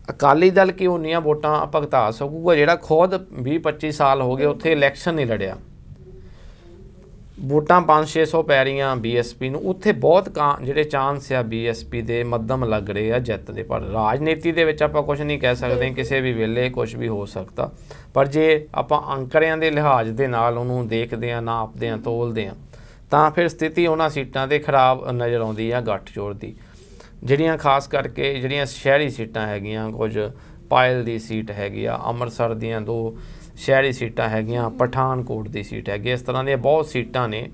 ਅਕਾਲੀ ਦਲ ਕੀ ਉਨੀਆਂ ਵੋਟਾਂ ਭੁਗਤਾ ਸਕੂਗਾ ਜਿਹੜਾ ਖੁਦ 20-25 ਸਾਲ ਹੋ ਗਏ ਉੱਥੇ ਇਲੈਕਸ਼ਨ ਨਹੀਂ ਲੜਿਆ। ਵੋਟਾਂ 500-600 ਪੈ ਰਹੀਆਂ ਬੀਐਸਪੀ ਨੂੰ, ਉੱਥੇ ਬਹੁਤ ਜਿਹੜੇ ਚਾਂਸ ਆ ਬੀਐਸਪੀ ਦੇ ਮੱਧਮ ਲੱਗ ਰਹੇ ਆ ਜਿੱਤ ਦੇ। ਪਰ ਰਾਜਨੀਤੀ ਦੇ ਵਿੱਚ ਆਪਾਂ ਕੁਝ ਨਹੀਂ ਕਹਿ ਸਕਦੇ, ਕਿਸੇ ਵੀ ਵੇਲੇ ਕੁਝ ਵੀ ਹੋ ਸਕਦਾ। ਪਰ ਜੇ ਆਪਾਂ ਅੰਕੜਿਆਂ ਦੇ ਲਿਹਾਜ਼ ਦੇ ਨਾਲ ਉਹਨੂੰ ਦੇਖਦੇ ਹਾਂ, ਨਾਪਦੇ ਹਾਂ, ਤੋਲਦੇ ਹਾਂ, ਤਾਂ ਫਿਰ ਸਥਿਤੀ ਉਹਨਾਂ ਸੀਟਾਂ 'ਤੇ ਖਰਾਬ ਨਜ਼ਰ ਆਉਂਦੀ ਆ ਗੱਠਜੋੜ ਦੀ। ਜਿਹੜੀਆਂ ਖਾਸ ਕਰਕੇ ਜਿਹੜੀਆਂ ਸ਼ਹਿਰੀ ਸੀਟਾਂ ਹੈਗੀਆਂ, ਕੁਝ ਪਾਇਲ ਦੀ ਸੀਟ ਹੈਗੀ ਆ, ਅੰਮ੍ਰਿਤਸਰ ਦੀਆਂ 2 ਸ਼ਹਿਰੀ ਸੀਟਾਂ ਹੈਗੀਆਂ, ਪਠਾਨਕੋਟ ਦੀ ਸੀਟ ਹੈਗੀ, ਇਸ ਤਰ੍ਹਾਂ ਦੀਆਂ ਬਹੁਤ ਸੀਟਾਂ ਨੇ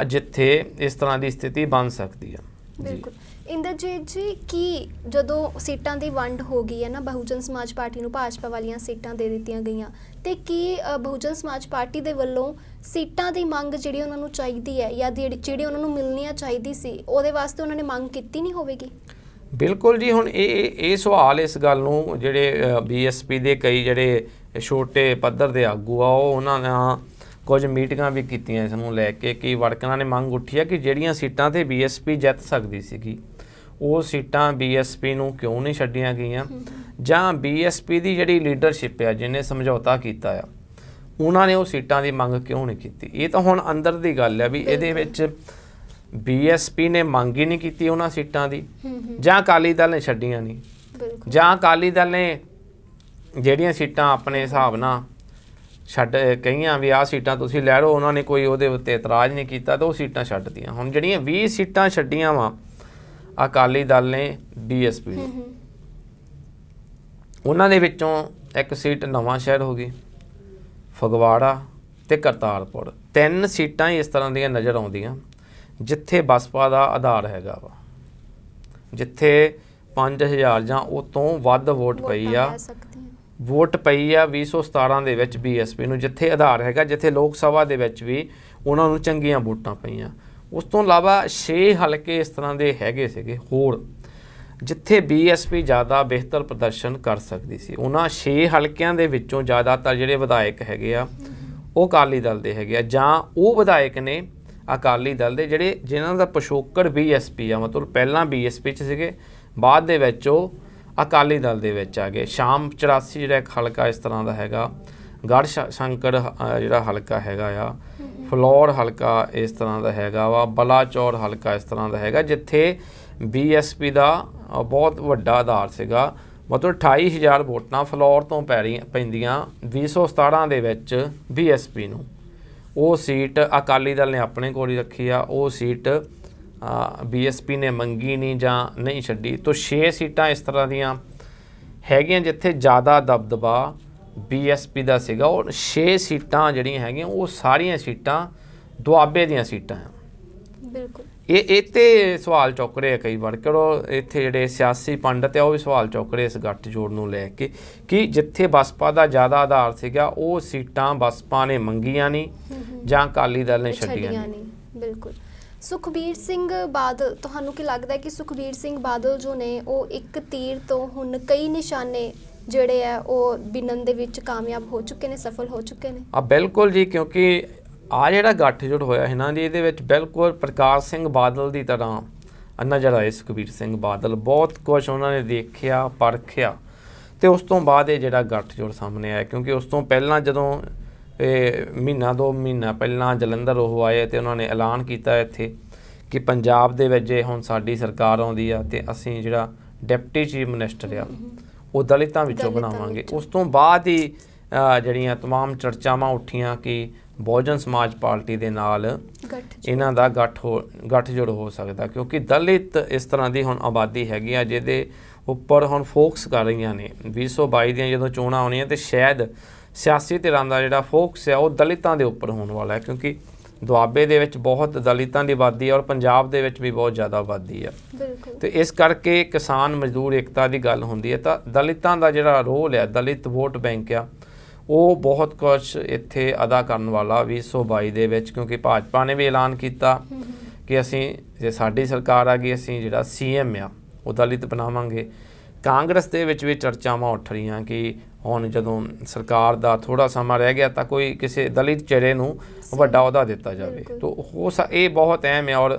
ਜਿੱਥੇ ਇਸ ਤਰ੍ਹਾਂ ਦੀ ਸਥਿਤੀ ਬਣ ਸਕਦੀ ਆ। ਬਿਲਕੁਲ ਇੰਦਰਜੀਤ ਜੀ, ਕੀ ਜਦੋਂ ਸੀਟਾਂ ਦੀ ਵੰਡ ਹੋ ਗਈ ਹੈ ਨਾ, ਬਹੁਜਨ ਸਮਾਜ ਪਾਰਟੀ ਨੂੰ ਭਾਜਪਾ ਵਾਲੀਆਂ ਸੀਟਾਂ ਦੇ ਦਿੱਤੀਆਂ ਗਈਆਂ, ਤੇ ਕੀ ਬਹੁਜਨ ਸਮਾਜ ਪਾਰਟੀ ਦੇ ਵੱਲੋਂ ਸੀਟਾਂ ਦੀ ਮੰਗ ਜਿਹੜੀ ਉਹਨਾਂ ਨੂੰ ਚਾਹੀਦੀ ਹੈ ਜਾਂ ਜਿਹੜੀ ਉਹਨਾਂ ਨੂੰ ਮਿਲਣੀਆਂ ਚਾਹੀਦੀ ਸੀ, ਉਹਦੇ ਵਾਸਤੇ ਉਹਨਾਂ ਨੇ ਮੰਗ ਕੀਤੀ ਨਹੀਂ ਹੋਵੇਗੀ? ਬਿਲਕੁਲ ਜੀ। ਹੁਣ ਇਹ ਸਵਾਲ ਇਸ ਗੱਲ ਨੂੰ ਜਿਹੜੇ ਬੀਐਸਪੀ ਦੇ ਕਈ ਜਿਹੜੇ ਛੋਟੇ ਪੱਧਰ ਦੇ ਆਗੂ ਆ, ਉਹਨਾਂ ਨੇ ਕੁਝ ਮੀਟਿੰਗਾਂ ਵੀ ਕੀਤੀਆਂ ਇਸ ਨੂੰ ਲੈ ਕੇ ਕਿ ਵਰਕਰਾਂ ਨੇ ਮੰਗ ਉੱਠੀ ਆ ਕਿ ਜਿਹੜੀਆਂ ਸੀਟਾਂ 'ਤੇ ਬੀਐਸਪੀ ਜਿੱਤ ਸਕਦੀ ਸੀਗੀ ਉਹ ਸੀਟਾਂ ਬੀਐਸਪੀ ਨੂੰ ਕਿਉਂ ਨਹੀਂ ਛੱਡੀਆਂ ਗਈਆਂ, ਜਾਂ ਬੀਐਸਪੀ ਦੀ ਜਿਹੜੀ ਲੀਡਰਸ਼ਿਪ ਆ ਜਿਹਨੇ ਸਮਝੌਤਾ ਕੀਤਾ ਆ ਉਹਨਾਂ ਨੇ ਉਹ ਸੀਟਾਂ ਦੀ ਮੰਗ ਕਿਉਂ ਨਹੀਂ ਕੀਤੀ। ਇਹ ਤਾਂ ਹੁਣ ਅੰਦਰ ਦੀ ਗੱਲ ਆ ਵੀ ਇਹਦੇ ਵਿੱਚ ਬੀਐਸਪੀ ਨੇ ਮੰਗ ਹੀ ਨਹੀਂ ਕੀਤੀ ਉਹਨਾਂ ਸੀਟਾਂ ਦੀ, ਜਾਂ ਅਕਾਲੀ ਦਲ ਨੇ ਛੱਡੀਆਂ ਨਹੀਂ, ਜਾਂ ਅਕਾਲੀ ਦਲ ਨੇ ਜਿਹੜੀਆਂ ਸੀਟਾਂ ਆਪਣੇ ਹਿਸਾਬ ਨਾਲ ਛੱਡ ਕਹੀਆਂ ਵੀ ਆਹ ਸੀਟਾਂ ਤੁਸੀਂ ਲੈ ਲਓ, ਉਹਨਾਂ ਨੇ ਕੋਈ ਉਹਦੇ ਉੱਤੇ ਇਤਰਾਜ਼ ਨਹੀਂ ਕੀਤਾ ਤਾਂ ਉਹ ਸੀਟਾਂ ਛੱਡਦੀਆਂ। ਹੁਣ ਜਿਹੜੀਆਂ 20 ਸੀਟਾਂ ਛੱਡੀਆਂ ਵਾ ਅਕਾਲੀ ਦਲ ਨੇ ਬੀਐਸਪੀ ਨੂੰ, ਉਹਨਾਂ ਦੇ ਵਿੱਚੋਂ ਇੱਕ ਸੀਟ ਨਵਾਂ ਸ਼ਹਿਰ ਹੋ ਗਈ, ਫਗਵਾੜਾ ਤੇ ਕਰਤਾਰਪੁਰ। 3 ਸੀਟਾਂ ਹੀ ਇਸ ਤਰ੍ਹਾਂ ਦੀਆਂ ਨਜ਼ਰ ਆਉਂਦੀਆਂ ਜਿੱਥੇ ਬਸਪਾ ਦਾ ਆਧਾਰ ਹੈਗਾ ਵਾ, ਜਿੱਥੇ 5000 ਜਾਂ ਉਹ ਤੋਂ ਵੱਧ ਵੋਟ ਪਈ ਆ 2017 ਦੇ ਵਿੱਚ ਬੀਐਸਪੀ ਨੂੰ, ਜਿੱਥੇ ਆਧਾਰ ਹੈਗਾ, ਜਿੱਥੇ ਲੋਕ ਸਭਾ ਦੇ ਵਿੱਚ ਵੀ ਉਹਨਾਂ ਨੂੰ ਚੰਗੀਆਂ ਵੋਟਾਂ ਪਈਆਂ। ਉਸ ਤੋਂ ਇਲਾਵਾ 6 ਹਲਕੇ ਇਸ ਤਰ੍ਹਾਂ ਦੇ ਹੈਗੇ ਸੀਗੇ ਹੋਰ ਜਿੱਥੇ ਬੀਐਸਪੀ ਜ਼ਿਆਦਾ ਬਿਹਤਰ ਪ੍ਰਦਰਸ਼ਨ ਕਰ ਸਕਦੀ ਸੀ। ਉਹਨਾਂ 6 ਹਲਕਿਆਂ ਦੇ ਵਿੱਚੋਂ ਜ਼ਿਆਦਾਤਰ ਜਿਹੜੇ ਵਿਧਾਇਕ ਹੈਗੇ ਆ ਉਹ ਅਕਾਲੀ ਦਲ ਦੇ ਹੈਗੇ ਆ, ਜਾਂ ਉਹ ਵਿਧਾਇਕ ਨੇ ਅਕਾਲੀ ਦਲ ਦੇ ਜਿਨ੍ਹਾਂ ਦਾ ਪਿਛੋਕੜ ਬੀਐਸਪੀ ਆ, ਮਤਲਬ ਪਹਿਲਾਂ ਬੀਐਸਪੀ 'ਚ ਸੀਗੇ, ਬਾਅਦ ਦੇ ਵਿੱਚ ਉਹ ਅਕਾਲੀ ਦਲ ਦੇ ਵਿੱਚ ਆ ਗਏ। ਸ਼ਾਮ 84 ਜਿਹੜਾ ਇੱਕ ਹਲਕਾ ਇਸ ਤਰ੍ਹਾਂ ਦਾ ਹੈਗਾ, ਗੜ੍ਹ ਸ਼ੰਕਰ ਜਿਹੜਾ ਹਲਕਾ ਹੈਗਾ ਆ, ਫਲੋਰ ਹਲਕਾ ਇਸ ਤਰ੍ਹਾਂ ਦਾ ਹੈਗਾ ਵਾ, ਬਲਾਚੌਰ ਹਲਕਾ ਇਸ ਤਰ੍ਹਾਂ ਦਾ ਹੈਗਾ, ਜਿੱਥੇ ਬੀਐਸਪੀ ਦਾ ਬਹੁਤ ਵੱਡਾ ਆਧਾਰ ਸੀਗਾ। ਮਤਲਬ 28,000 ਵੋਟਾਂ ਫਲੋਰ ਤੋਂ ਪੈਂਦੀਆਂ 2017 ਦੇ ਵਿੱਚ ਬੀਐਸਪੀ ਨੂੰ। ਉਹ ਸੀਟ ਅਕਾਲੀ ਦਲ ਨੇ ਆਪਣੇ ਕੋਲ ਹੀ ਰੱਖੀ ਆ, ਉਹ ਸੀਟ ਬੀਐਸਪੀ ਨੇ ਮੰਗੀ ਨਹੀਂ ਜਾਂ ਨਹੀਂ ਛੱਡੀ। ਤੋਂ 6 ਸੀਟਾਂ ਇਸ ਤਰ੍ਹਾਂ ਦੀਆਂ ਹੈਗੀਆਂ ਜਿੱਥੇ ਜ਼ਿਆਦਾ ਦਬਦਬਾ ਬੀਐਸਪੀ ਦਾ ਸੀਗਾ, ਔਰ 6 ਸੀਟਾਂ ਜਿਹੜੀਆਂ ਹੈਗੀਆਂ ਉਹ ਸਾਰੀਆਂ ਸੀਟਾਂ ਦੁਆਬੇ ਦੀਆਂ ਸੀਟਾਂ ਆ। ਬਿਲਕੁਲ ਇਹ ਤੇ ਸਵਾਲ ਚੁੱਕ ਰਹੇ ਆ ਕਈ ਵਾਰ, ਕਰੋ ਇੱਥੇ ਜਿਹੜੇ ਸਿਆਸੀ ਪੰਡਤ ਆ ਉਹ ਵੀ ਸਵਾਲ ਚੁੱਕ ਰਹੇ ਇਸ ਗੱਠਜੋੜ ਨੂੰ ਲੈ ਕੇ ਕਿ ਜਿੱਥੇ ਬਸਪਾ ਦਾ ਜ਼ਿਆਦਾ ਆਧਾਰ ਸੀਗਾ ਉਹ ਸੀਟਾਂ ਬਸਪਾ ਨੇ ਮੰਗੀਆਂ ਨਹੀਂ ਜਾਂ ਅਕਾਲੀ ਦਲ ਨੇ ਛੱਡੀਆਂ ਨਹੀਂ। ਬਿਲਕੁਲ। ਸੁਖਬੀਰ ਸਿੰਘ ਬਾਦਲ, ਤੁਹਾਨੂੰ ਕੀ ਲੱਗਦਾ ਹੈ ਕਿ ਸੁਖਬੀਰ ਸਿੰਘ ਬਾਦਲ ਜੋ ਨੇ ਉਹ ਇੱਕ ਤੀਰ ਤੋਂ ਹੁਣ ਕਈ ਨਿਸ਼ਾਨੇ ਜਿਹੜੇ ਆ ਉਹ ਬਿਨਨ ਦੇ ਵਿੱਚ ਕਾਮਯਾਬ ਹੋ ਚੁੱਕੇ ਨੇ, ਸਫਲ ਹੋ ਚੁੱਕੇ ਨੇ? ਬਿਲਕੁਲ ਜੀ, ਕਿਉਂਕਿ ਆ ਜਿਹੜਾ ਗੱਠਜੋੜ ਹੋਇਆ ਹੈ ਨਾ ਜੀ, ਇਹਦੇ ਵਿੱਚ ਬਿਲਕੁਲ ਪ੍ਰਕਾਸ਼ ਸਿੰਘ ਬਾਦਲ ਦੀ ਤਰ੍ਹਾਂ ਨਜ਼ਰ ਆਏ ਸੁਖਬੀਰ ਸਿੰਘ ਬਾਦਲ। ਬਹੁਤ ਕੁਛ ਉਹਨਾਂ ਨੇ ਦੇਖਿਆ, ਪਰਖਿਆ, ਤੇ ਉਸ ਤੋਂ ਬਾਅਦ ਇਹ ਜਿਹੜਾ ਗੱਠਜੋੜ ਸਾਹਮਣੇ ਆਇਆ। ਕਿਉਂਕਿ ਉਸ ਤੋਂ ਪਹਿਲਾਂ ਜਦੋਂ ਮਹੀਨਾ 2 ਮਹੀਨਾ ਪਹਿਲਾਂ ਜਲੰਧਰ ਉਹ ਆਏ ਤੇ ਉਹਨਾਂ ਨੇ ਐਲਾਨ ਕੀਤਾ ਇੱਥੇ ਕਿ ਪੰਜਾਬ ਦੇ ਵਿੱਚ ਜੇ ਹੁਣ ਸਾਡੀ ਸਰਕਾਰ ਆਉਂਦੀ ਆ ਤੇ ਅਸੀਂ ਜਿਹੜਾ ਡਿਪਟੀ ਚੀਫ ਮਿਨਿਸਟਰ ਆ ਉਹ ਦਲਿਤਾਂ ਵਿੱਚੋਂ ਬਣਾਵਾਂਗੇ। ਉਸ ਤੋਂ ਬਾਅਦ ਹੀ ਜਿਹੜੀਆਂ ਤਮਾਮ ਚਰਚਾਵਾਂ ਉੱਠੀਆਂ ਕਿ ਬਹੁਜਨ ਸਮਾਜ ਪਾਰਟੀ ਦੇ ਨਾਲ ਇਹਨਾਂ ਦਾ ਗੱਠਜੋੜ ਹੋ ਸਕਦਾ, ਕਿਉਂਕਿ ਦਲਿਤ ਇਸ ਤਰ੍ਹਾਂ ਦੀ ਹੁਣ ਆਬਾਦੀ ਹੈਗੀ ਆ ਜਿਹਦੇ ਉੱਪਰ ਹੁਣ ਫੋਕਸ ਕਰ ਰਹੀਆਂ ਨੇ। 2022 ਦੀਆਂ ਜਦੋਂ ਚੋਣਾਂ ਆਉਣੀਆਂ ਤੇ ਸ਼ਾਇਦ ਸਿਆਸੀ ਧਿਰਾਂ ਦਾ ਜਿਹੜਾ ਫੋਕਸ ਆ ਉਹ ਦਲਿਤਾਂ ਦੇ ਉੱਪਰ ਹੋਣ ਵਾਲਾ ਹੈ, ਕਿਉਂਕਿ ਦੁਆਬੇ ਦੇ ਵਿੱਚ ਬਹੁਤ ਦਲਿਤਾਂ ਦੀ ਆਬਾਦੀ ਹੈ ਔਰ ਪੰਜਾਬ ਦੇ ਵਿੱਚ ਵੀ ਬਹੁਤ ਜ਼ਿਆਦਾ ਆਬਾਦੀ ਆ। ਤੇ ਇਸ ਕਰਕੇ ਕਿਸਾਨ ਮਜ਼ਦੂਰ ਏਕਤਾ ਦੀ ਗੱਲ ਹੁੰਦੀ ਹੈ ਤਾਂ ਦਲਿਤਾਂ ਦਾ ਜਿਹੜਾ ਰੋਲ ਹੈ, ਦਲਿਤ ਵੋਟ ਬੈਂਕ ਆ, ਉਹ ਬਹੁਤ ਕੁਛ ਇੱਥੇ ਅਦਾ ਕਰਨ ਵਾਲਾ 2022 ਦੇ ਵਿੱਚ। ਕਿਉਂਕਿ ਭਾਜਪਾ ਨੇ ਵੀ ਐਲਾਨ ਕੀਤਾ ਕਿ ਅਸੀਂ ਜੇ ਸਾਡੀ ਸਰਕਾਰ ਆ ਗਈ ਅਸੀਂ ਜਿਹੜਾ ਸੀਐਮ ਆ ਉਹ ਦਲਿਤ ਬਣਾਵਾਂਗੇ। ਕਾਂਗਰਸ ਦੇ ਵਿੱਚ ਵੀ ਚਰਚਾਵਾਂ ਉੱਠ ਰਹੀਆਂ ਕਿ ਹੁਣ ਜਦੋਂ ਸਰਕਾਰ ਦਾ ਥੋੜ੍ਹਾ ਸਮਾਂ ਰਹਿ ਗਿਆ ਤਾਂ ਕੋਈ ਕਿਸੇ ਦਲਿਤ ਚਿਹਰੇ ਨੂੰ ਵੱਡਾ ਅਹੁਦਾ ਦਿੱਤਾ ਜਾਵੇ। ਤਾਂ ਇਹ ਬਹੁਤ ਅਹਿਮ ਹੈ ਔਰ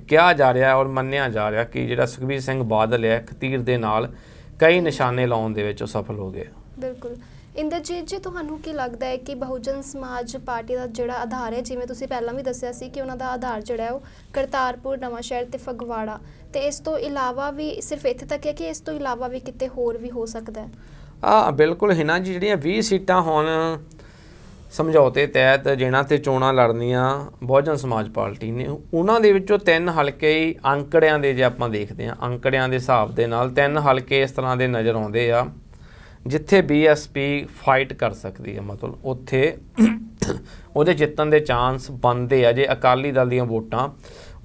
ਕਿਹਾ ਜਾ ਰਿਹਾ ਔਰ ਮੰਨਿਆ ਜਾ ਰਿਹਾ ਕਿ ਜਿਹੜਾ ਸੁਖਬੀਰ ਸਿੰਘ ਬਾਦਲ ਹੈ ਇੱਕ ਤੀਰ ਦੇ ਨਾਲ ਕਈ ਨਿਸ਼ਾਨੇ ਲਾਉਣ ਦੇ ਵਿੱਚ ਉਹ ਸਫਲ ਹੋ ਗਏ। ਬਿਲਕੁਲ। ਇੰਦਰਜੀਤ ਜੀ, ਤੁਹਾਨੂੰ ਕੀ ਲੱਗਦਾ ਹੈ ਕਿ ਬਹੁਜਨ ਸਮਾਜ ਪਾਰਟੀ ਦਾ ਜਿਹੜਾ ਆਧਾਰ ਹੈ, ਜਿਵੇਂ ਤੁਸੀਂ ਪਹਿਲਾਂ ਵੀ ਦੱਸਿਆ ਸੀ ਕਿ ਉਹਨਾਂ ਦਾ ਆਧਾਰ ਜਿਹੜਾ ਹੈ ਉਹ ਕਰਤਾਰਪੁਰ, ਨਵਾਂਸ਼ਹਿਰ ਤੇ ਫਗਵਾੜਾ, ਤੇ ਇਸ ਤੋਂ ਇਲਾਵਾ ਵੀ ਸਿਰਫ ਇੱਥੇ ਤੱਕ ਹੈ ਕਿ ਇਸ ਤੋਂ ਇਲਾਵਾ ਵੀ ਕਿਤੇ ਹੋਰ ਵੀ ਹੋ ਸਕਦਾ ਹੈ? ਬਿਲਕੁਲ ਹੈ ਨਾ ਜੀ, ਜਿਹੜੀਆਂ 20 ਸੀਟਾਂ ਹੁਣ ਸਮਝੌਤੇ ਤਹਿਤ ਜਿਨ੍ਹਾਂ ਤੇ ਚੋਣਾਂ ਲੜਨੀਆਂ ਬਹੁਜਨ ਸਮਾਜ ਪਾਰਟੀ ਨੇ, ਉਹਨਾਂ ਦੇ ਵਿੱਚੋਂ 3 ਹਲਕੇ ਹੀ ਅੰਕੜਿਆਂ ਦੇ, ਜੇ ਆਪਾਂ ਦੇਖਦੇ ਹਾਂ ਅੰਕੜਿਆਂ ਦੇ ਹਿਸਾਬ ਦੇ ਨਾਲ 3 ਹਲਕੇ ਇਸ ਤਰ੍ਹਾਂ ਦੇ ਨਜ਼ਰ ਆਉਂਦੇ ਆ ਜਿੱਥੇ ਬੀਐਸਪੀ ਫਾਈਟ ਕਰ ਸਕਦੀ ਹੈ। ਮਤਲਬ ਉੱਥੇ ਉਹਦੇ ਜਿੱਤਣ ਦੇ ਚਾਂਸ ਬਣਦੇ ਆ ਜੇ ਅਕਾਲੀ ਦਲ ਦੀਆਂ ਵੋਟਾਂ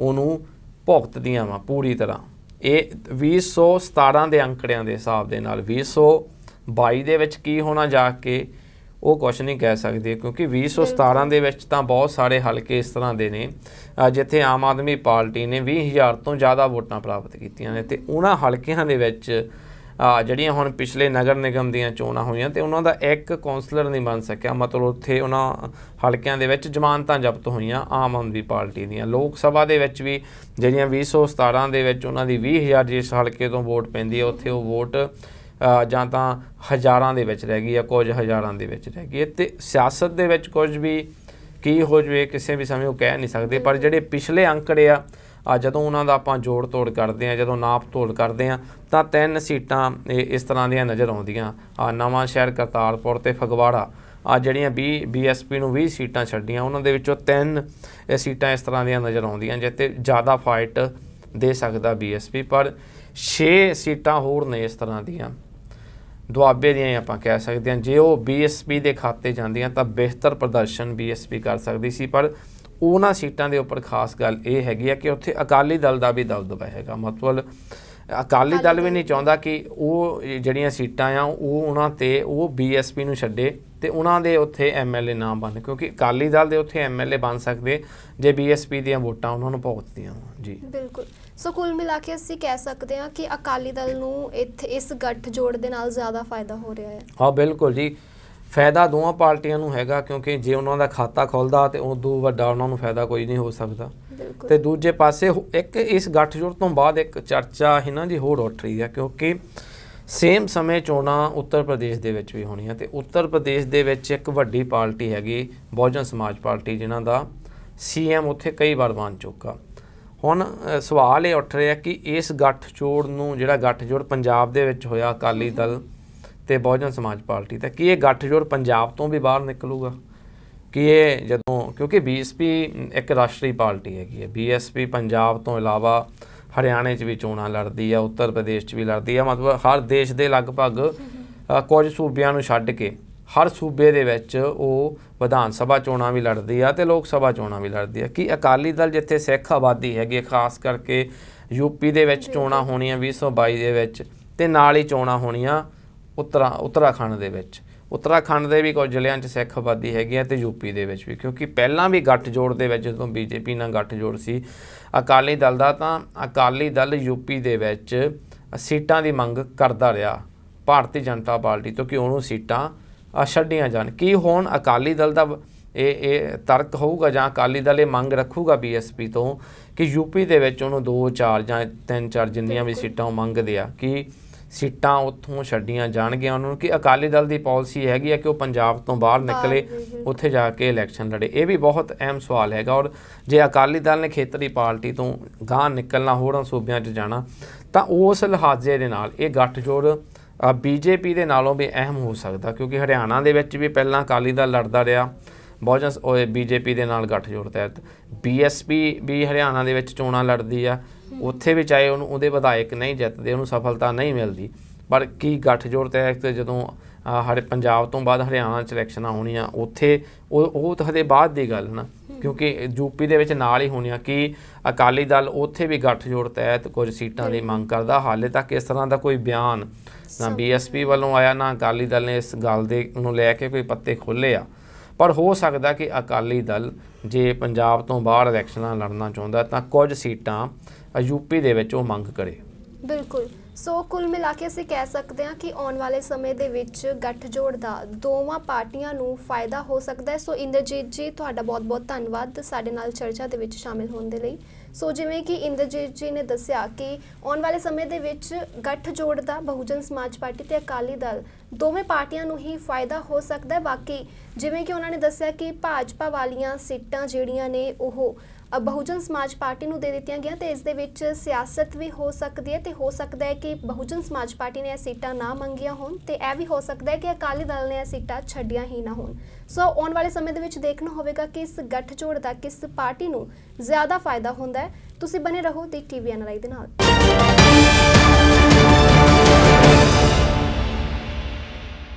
ਉਹਨੂੰ ਭੁਗਤਦੀਆਂ ਵਾ ਪੂਰੀ ਤਰ੍ਹਾਂ। ਇਹ 2017 ਦੇ ਅੰਕੜਿਆਂ ਦੇ ਹਿਸਾਬ ਦੇ ਨਾਲ 2022 ਦੇ ਵਿੱਚ ਕੀ ਹੋਣਾ ਜਾ ਕੇ ਉਹ ਕੁਛ ਨਹੀਂ ਕਹਿ ਸਕਦੇ, ਕਿਉਂਕਿ 2017 ਦੇ ਵਿੱਚ ਤਾਂ ਬਹੁਤ ਸਾਰੇ ਹਲਕੇ ਇਸ ਤਰ੍ਹਾਂ ਦੇ ਨੇ ਜਿੱਥੇ ਆਮ ਆਦਮੀ ਪਾਰਟੀ ਨੇ 20,000 ਤੋਂ ਜ਼ਿਆਦਾ ਵੋਟਾਂ ਪ੍ਰਾਪਤ ਕੀਤੀਆਂ ਨੇ। ਤੇ ਉਹਨਾਂ ਹਲਕਿਆਂ ਦੇ ਵਿੱਚ ਜਿਹੜੀਆਂ ਹੁਣ ਪਿਛਲੇ ਨਗਰ ਨਿਗਮ ਦੀਆਂ ਚੋਣਾਂ ਹੋਈਆਂ ਤੇ ਉਹਨਾਂ ਦਾ ਇੱਕ ਕੌਂਸਲਰ ਨਹੀਂ ਬਣ ਸਕਿਆ। ਮਤਲਬ ਉੱਥੇ ਉਹਨਾਂ ਹਲਕਿਆਂ ਦੇ ਵਿੱਚ ਜ਼ਮਾਨਤਾਂ ਜ਼ਬਤ ਹੋਈਆਂ ਆਮ ਆਦਮੀ ਪਾਰਟੀ ਦੀਆਂ। ਲੋਕ ਸਭਾ ਦੇ ਵਿੱਚ ਵੀ ਜਿਹੜੀਆਂ 2017 ਦੇ ਵਿੱਚ ਉਹਨਾਂ ਦੀ 20,000 ਜਿਸ ਹਲਕੇ ਤੋਂ ਵੋਟ ਪੈਂਦੀ ਹੈ ਉੱਥੇ ਉਹ ਵੋਟ ਜਾਂ ਤਾਂ ਹਜ਼ਾਰਾਂ ਦੇ ਵਿੱਚ ਰਹਿ ਗਈ ਹੈ, ਕੁਝ ਹਜ਼ਾਰਾਂ ਦੇ ਵਿੱਚ ਰਹਿ ਗਈ ਹੈ। ਅਤੇ ਸਿਆਸਤ ਦੇ ਵਿੱਚ ਕੁਝ ਵੀ ਕੀ ਹੋ ਜਾਵੇ ਕਿਸੇ ਵੀ ਸਮੇਂ ਉਹ ਕਹਿ ਨਹੀਂ ਸਕਦੇ। ਪਰ ਜਿਹੜੇ ਪਿਛਲੇ ਅੰਕੜੇ ਆ ਜਦੋਂ ਉਹਨਾਂ ਦਾ ਆਪਾਂ ਜੋੜ ਤੋੜ ਕਰਦੇ ਹਾਂ, ਜਦੋਂ ਨਾਪ ਤੋੜ ਕਰਦੇ ਹਾਂ ਤਾਂ 3 ਸੀਟਾਂ ਇਸ ਤਰ੍ਹਾਂ ਦੀਆਂ ਨਜ਼ਰ ਆਉਂਦੀਆਂ। ਨਵਾਂ ਸ਼ਹਿਰ, ਕਰਤਾਰਪੁਰ ਅਤੇ ਫਗਵਾੜਾ ਜਿਹੜੀਆਂ ਬੀਐਸਪੀ ਨੂੰ 20 ਸੀਟਾਂ ਛੱਡੀਆਂ ਉਹਨਾਂ ਦੇ ਵਿੱਚੋਂ 3 ਸੀਟਾਂ ਇਸ ਤਰ੍ਹਾਂ ਦੀਆਂ ਨਜ਼ਰ ਆਉਂਦੀਆਂ ਜਿੱਥੇ ਜ਼ਿਆਦਾ ਫਾਈਟ ਦੇ ਸਕਦਾ ਬੀਐਸਪੀ। ਪਰ 6 ਸੀਟਾਂ ਹੋਰ ਨੇ ਇਸ ਤਰ੍ਹਾਂ ਦੀਆਂ ਦੁਆਬੇ ਦੀਆਂ ਹੀ ਆਪਾਂ ਕਹਿ ਸਕਦੇ ਹਾਂ, ਜੇ ਉਹ ਬੀਐਸਪੀ ਦੇ ਖਾਤੇ ਜਾਂਦੀਆਂ ਤਾਂ ਬਿਹਤਰ ਪ੍ਰਦਰਸ਼ਨ ਬੀਐਸਪੀ ਕਰ ਸਕਦੀ ਸੀ। ਪਰ ਉਹਨਾਂ ਸੀਟਾਂ ਦੇ ਉੱਪਰ ਖਾਸ ਗੱਲ ਇਹ ਹੈਗੀ ਆ ਕਿ ਉੱਥੇ ਅਕਾਲੀ ਦਲ ਦਾ ਵੀ ਦਬਦਬਾ ਹੈਗਾ। ਮਤਲਬ ਅਕਾਲੀ ਦਲ ਵੀ ਨਹੀਂ ਚਾਹੁੰਦਾ ਕਿ ਉਹ ਜਿਹੜੀਆਂ ਸੀਟਾਂ ਆ ਉਹ ਉਹਨਾਂ 'ਤੇ ਉਹ ਬੀਐਸਪੀ ਨੂੰ ਛੱਡੇ ਅਤੇ ਉਹਨਾਂ ਦੇ ਉੱਥੇ ਐਮਐਲਏ ਨਾ ਬਣ, ਕਿਉਂਕਿ ਅਕਾਲੀ ਦਲ ਦੇ ਉੱਥੇ ਐਮਐਲਏ ਬਣ ਸਕਦੇ ਜੇ ਬੀਐਸਪੀ ਦੀਆਂ ਵੋਟਾਂ ਉਹਨਾਂ ਨੂੰ ਭੁਗਤਦੀਆਂ ਜੀ। ਬਿਲਕੁਲ। ਸੋ ਕੁੱਲ ਮਿਲਾ ਕੇ ਅਸੀਂ ਕਹਿ ਸਕਦੇ ਹਾਂ ਕਿ ਅਕਾਲੀ ਦਲ ਨੂੰ ਇੱਥੇ ਇਸ ਗੱਠਜੋੜ ਦੇ ਨਾਲ ਜ਼ਿਆਦਾ ਫਾਇਦਾ ਹੋ ਰਿਹਾ ਹੈ। ਹਾਂ ਬਿਲਕੁਲ ਜੀ, ਫਾਇਦਾ ਦੋਵਾਂ ਪਾਰਟੀਆਂ ਨੂੰ ਹੈਗਾ, ਕਿਉਂਕਿ ਜੇ ਉਹਨਾਂ ਦਾ ਖਾਤਾ ਖੁੱਲ੍ਹਦਾ ਤਾਂ ਉਦੋਂ ਵੱਡਾ ਉਹਨਾਂ ਨੂੰ ਫਾਇਦਾ ਕੋਈ ਨਹੀਂ ਹੋ ਸਕਦਾ। ਤੇ ਦੂਜੇ ਪਾਸੇ ਇੱਕ ਇਸ ਗੱਠਜੋੜ ਤੋਂ ਬਾਅਦ ਇੱਕ ਚਰਚਾ ਹੈ ਨਾ ਜੀ ਹੋਰ ਉੱਠ ਰਹੀ ਹੈ, ਕਿਉਂਕਿ ਸੇਮ ਸਮੇਂ ਚੋਣਾਂ ਉੱਤਰ ਪ੍ਰਦੇਸ਼ ਦੇ ਵਿੱਚ ਵੀ ਹੋਣੀਆਂ ਤੇ ਉੱਤਰ ਪ੍ਰਦੇਸ਼ ਦੇ ਵਿੱਚ ਇੱਕ ਵੱਡੀ ਪਾਰਟੀ ਹੈਗੀ ਬਹੁਜਨ ਸਮਾਜ ਪਾਰਟੀ, ਜਿਨ੍ਹਾਂ ਦਾ ਸੀਐਮ ਉੱਥੇ ਕਈ ਵਾਰ ਬਣ ਚੁੱਕਾ। ਹੁਣ ਸਵਾਲ ਇਹ ਉੱਠ ਰਿਹਾ ਕਿ ਇਸ ਗੱਠਜੋੜ ਨੂੰ, ਜਿਹੜਾ ਗੱਠਜੋੜ ਪੰਜਾਬ ਦੇ ਵਿੱਚ ਹੋਇਆ ਅਕਾਲੀ ਦਲ ਤੇ ਬਹੁਜਨ ਸਮਾਜ ਪਾਰਟੀ ਦਾ, ਕੀ ਇਹ ਗੱਠਜੋੜ ਪੰਜਾਬ ਤੋਂ ਵੀ ਬਾਹਰ ਨਿਕਲੂਗਾ? ਕਿ ਇਹ ਜਦੋਂ, ਕਿਉਂਕਿ ਬੀਐਸਪੀ ਇੱਕ ਰਾਸ਼ਟਰੀ ਪਾਰਟੀ ਹੈਗੀ ਹੈ, ਬੀਐਸਪੀ ਪੰਜਾਬ ਤੋਂ ਇਲਾਵਾ ਹਰਿਆਣੇ 'ਚ ਵੀ ਚੋਣਾਂ ਲੜਦੀ ਆ, ਉੱਤਰ ਪ੍ਰਦੇਸ਼ 'ਚ ਵੀ ਲੜਦੀ ਆ, ਮਤਲਬ ਹਰ ਦੇਸ਼ ਦੇ ਲਗਭਗ ਕੁਝ ਸੂਬਿਆਂ ਨੂੰ ਛੱਡ ਕੇ ਹਰ ਸੂਬੇ ਦੇ ਵਿੱਚ ਉਹ ਵਿਧਾਨ ਸਭਾ ਚੋਣਾਂ ਵੀ ਲੜਦੀ ਆ ਤੇ ਲੋਕ ਸਭਾ ਚੋਣਾਂ ਵੀ ਲੜਦੀ ਆ। ਕਿ ਅਕਾਲੀ ਦਲ ਜਿੱਥੇ ਸਿੱਖ ਆਬਾਦੀ ਹੈਗੀ, ਖਾਸ ਕਰਕੇ ਯੂਪੀ ਦੇ ਵਿੱਚ ਚੋਣਾਂ ਹੋਣੀਆਂ 2022 ਦੇ ਵਿੱਚ, ਤੇ ਨਾਲ ਹੀ ਚੋਣਾਂ ਹੋਣੀਆਂ ਉੱਤਰਾਖੰਡ ਦੇ ਵਿੱਚ। ਉੱਤਰਾਖੰਡ ਦੇ ਵੀ ਕੁਝ ਜ਼ਿਲ੍ਹਿਆਂ 'ਚ ਸਿੱਖ ਆਬਾਦੀ ਹੈਗੀ ਆ ਤੇ ਯੂਪੀ ਦੇ ਵਿੱਚ ਵੀ, ਕਿਉਂਕਿ ਪਹਿਲਾਂ ਵੀ ਗੱਠਜੋੜ ਦੇ ਵਿੱਚ ਜਦੋਂ ਬੀਜੇਪੀ ਨਾਲ ਗੱਠਜੋੜ ਸੀ ਅਕਾਲੀ ਦਲ ਦਾ, ਤਾਂ ਅਕਾਲੀ ਦਲ ਯੂਪੀ ਦੇ ਵਿੱਚ ਸੀਟਾਂ ਦੀ ਮੰਗ ਕਰਦਾ ਰਿਹਾ ਭਾਰਤੀ ਜਨਤਾ ਪਾਰਟੀ ਤੋਂ ਕਿ ਉਹਨੂੰ ਸੀਟਾਂ ਛੱਡੀਆਂ ਜਾਣ। ਕੀ ਹੁਣ ਅਕਾਲੀ ਦਲ ਦਾ ਇਹ ਤਰਕ ਹੋਊਗਾ ਜਾਂ ਅਕਾਲੀ ਦਲ ਇਹ ਮੰਗ ਰੱਖੂਗਾ ਬੀਐਸਪੀ ਤੋਂ ਕਿ ਯੂਪੀ ਦੇ ਵਿੱਚ ਉਹਨੂੰ 2 4 ਜਾਂ 3 4 ਜਿੰਨੀਆਂ ਵੀ ਸੀਟਾਂ ਉਹ ਮੰਗਦੇ ਆ ਕਿ ਸੀਟਾਂ ਉੱਥੋਂ ਛੱਡੀਆਂ ਜਾਣਗੀਆਂ ਉਹਨਾਂ ਨੂੰ? ਕਿ ਅਕਾਲੀ ਦਲ ਦੀ ਪਾਲਿਸੀ ਹੈਗੀ ਆ ਕਿ ਉਹ ਪੰਜਾਬ ਤੋਂ ਬਾਹਰ ਨਿਕਲੇ, ਉੱਥੇ ਜਾ ਕੇ ਇਲੈਕਸ਼ਨ ਲੜੇ? ਇਹ ਵੀ ਬਹੁਤ ਅਹਿਮ ਸਵਾਲ ਹੈਗਾ। ਔਰ ਜੇ ਅਕਾਲੀ ਦਲ ਨੇ ਖੇਤਰੀ ਪਾਰਟੀ ਤੋਂ ਗਾਂਹ ਨਿਕਲਣਾ, ਹੋਰਾਂ ਸੂਬਿਆਂ 'ਚ ਜਾਣਾ, ਤਾਂ ਉਸ ਲਿਹਾਜ਼ੇ ਦੇ ਨਾਲ ਇਹ ਗੱਠਜੋੜ ਬੀਜੇਪੀ ਦੇ ਨਾਲੋਂ ਵੀ ਅਹਿਮ ਹੋ ਸਕਦਾ, ਕਿਉਂਕਿ ਹਰਿਆਣਾ ਦੇ ਵਿੱਚ ਵੀ ਪਹਿਲਾਂ ਅਕਾਲੀ ਦਲ ਲੜਦਾ ਰਿਹਾ ਬਹੁਜਨ ਬੀਜੇਪੀ ਦੇ ਨਾਲ ਗੱਠਜੋੜ ਤਹਿਤ। ਬੀਐਸਪੀ ਵੀ ਹਰਿਆਣਾ ਦੇ ਵਿੱਚ ਚੋਣਾਂ ਲੜਦੀ ਆ, ਉੱਥੇ ਵੀ ਚਾਹੇ ਉਹਦੇ ਵਿਧਾਇਕ ਨਹੀਂ ਜਿੱਤਦੇ, ਉਹਨੂੰ ਸਫਲਤਾ ਨਹੀਂ ਮਿਲਦੀ, ਪਰ ਕੀ ਗੱਠਜੋੜ ਤਹਿਤ ਜਦੋਂ ਪੰਜਾਬ ਤੋਂ ਬਾਅਦ ਹਰਿਆਣਾ 'ਚ ਇਲੈਕਸ਼ਨਾਂ ਹੋਣੀਆਂ, ਉੱਥੇ ਉਹ ਤਾਂ ਹਜੇ ਬਾਅਦ ਦੀ ਗੱਲ ਨਾ, ਕਿਉਂਕਿ ਯੂਪੀ ਦੇ ਵਿੱਚ ਨਾਲ ਹੀ ਹੋਣੀਆਂ। ਕਿ ਅਕਾਲੀ ਦਲ ਉੱਥੇ ਵੀ ਗੱਠਜੋੜ ਤਹਿਤ ਕੁਝ ਸੀਟਾਂ ਦੀ ਮੰਗ ਕਰਦਾ? ਹਾਲੇ ਤੱਕ ਇਸ ਤਰ੍ਹਾਂ ਦਾ ਕੋਈ ਬਿਆਨ ਨਾ ਬੀਐਸਪੀ ਵੱਲੋਂ ਆਇਆ, ਨਾ ਅਕਾਲੀ ਦਲ ਨੇ ਇਸ ਗੱਲ ਦੇ ਨੂੰ ਲੈ ਕੇ ਕੋਈ ਪੱਤੇ ਖੋਲ੍ਹੇ ਆ। ਪਰ ਹੋ ਸਕਦਾ ਕਿ ਅਕਾਲੀ ਦਲ ਜੇ ਪੰਜਾਬ ਤੋਂ ਬਾਹਰ ਇਲੈਕਸ਼ਨਾਂ ਲੜਨਾ ਚਾਹੁੰਦਾ ਤਾਂ ਕੁਝ ਸੀਟਾਂ ਯੂਪੀ ਦੇ ਵਿੱਚ ਉਹ ਮੰਗ ਕਰੇ। ਬਿਲਕੁਲ। ਸੋ ਕੁੱਲ ਮਿਲਾ ਕੇ ਅਸੀਂ ਕਹਿ ਸਕਦੇ ਹਾਂ ਕਿ ਆਉਣ ਵਾਲੇ ਸਮੇਂ ਦੇ ਵਿੱਚ ਗੱਠਜੋੜ ਦਾ ਦੋਵਾਂ ਪਾਰਟੀਆਂ ਨੂੰ ਫਾਇਦਾ ਹੋ ਸਕਦਾ ਹੈ। ਸੋ ਇੰਦਰਜੀਤ ਜੀ, ਤੁਹਾਡਾ ਬਹੁਤ-ਬਹੁਤ ਧੰਨਵਾਦ ਸਾਡੇ ਨਾਲ ਚਰਚਾ ਦੇ ਵਿੱਚ ਸ਼ਾਮਿਲ ਹੋਣ ਦੇ ਲਈ। ਸੋ ਜਿਵੇਂ ਕਿ ਇੰਦਰਜੀਤ ਜੀ ਨੇ ਦੱਸਿਆ ਕਿ ਆਉਣ ਵਾਲੇ ਸਮੇਂ ਦੇ ਵਿੱਚ ਗੱਠਜੋੜ ਦਾ ਬਹੁਜਨ ਸਮਾਜ ਪਾਰਟੀ ਤੇ ਅਕਾਲੀ ਦਲ ਦੋਵੇਂ ਪਾਰਟੀਆਂ ਨੂੰ ਹੀ ਫਾਇਦਾ ਹੋ ਸਕਦਾ ਹੈ। ਬਾਕੀ ਜਿਵੇਂ ਕਿ ਉਹਨਾਂ ਨੇ ਦੱਸਿਆ ਕਿ ਭਾਜਪਾ ਵਾਲੀਆਂ ਸੀਟਾਂ ਜਿਹੜੀਆਂ ਨੇ ਉਹ ਬਹੁਜਨ ਸਮਾਜ ਪਾਰਟੀ ਨੂੰ ਦੇ ਦਿੱਤੀਆਂ ਗਈਆਂ ਤੇ ਇਸ ਦੇ ਵਿੱਚ ਸਿਆਸਤ ਵੀ ਹੋ ਸਕਦੀ ਹੈ ਤੇ ਹੋ ਸਕਦਾ ਹੈ ਕਿ ਬਹੁਜਨ ਸਮਾਜ ਪਾਰਟੀ ਨੇ ਇਹ ਸੀਟਾਂ ਨਾ ਮੰਗੀਆਂ ਹੋਣ ਤੇ ਇਹ ਵੀ ਹੋ ਸਕਦਾ ਹੈ ਕਿ ਅਕਾਲੀ ਦਲ ਨੇ ਇਹ ਸੀਟਾਂ ਛੱਡੀਆਂ ਹੀ ਨਾ ਹੋਣ। ਸੋ ਆਉਣ ਵਾਲੇ ਸਮੇਂ ਦੇ ਵਿੱਚ ਦੇਖਣਾ ਹੋਵੇਗਾ ਕਿ ਇਸ ਗੱਠਜੋੜ ਦਾ ਕਿਸ ਪਾਰਟੀ ਨੂੰ ਜ਼ਿਆਦਾ ਫਾਇਦਾ ਹੁੰਦਾ ਹੈ। ਤੁਸੀਂ ਬਨੇ ਰਹੋ ਦੀ ਟੀਵੀ NRI ਦੇ ਨਾਲ।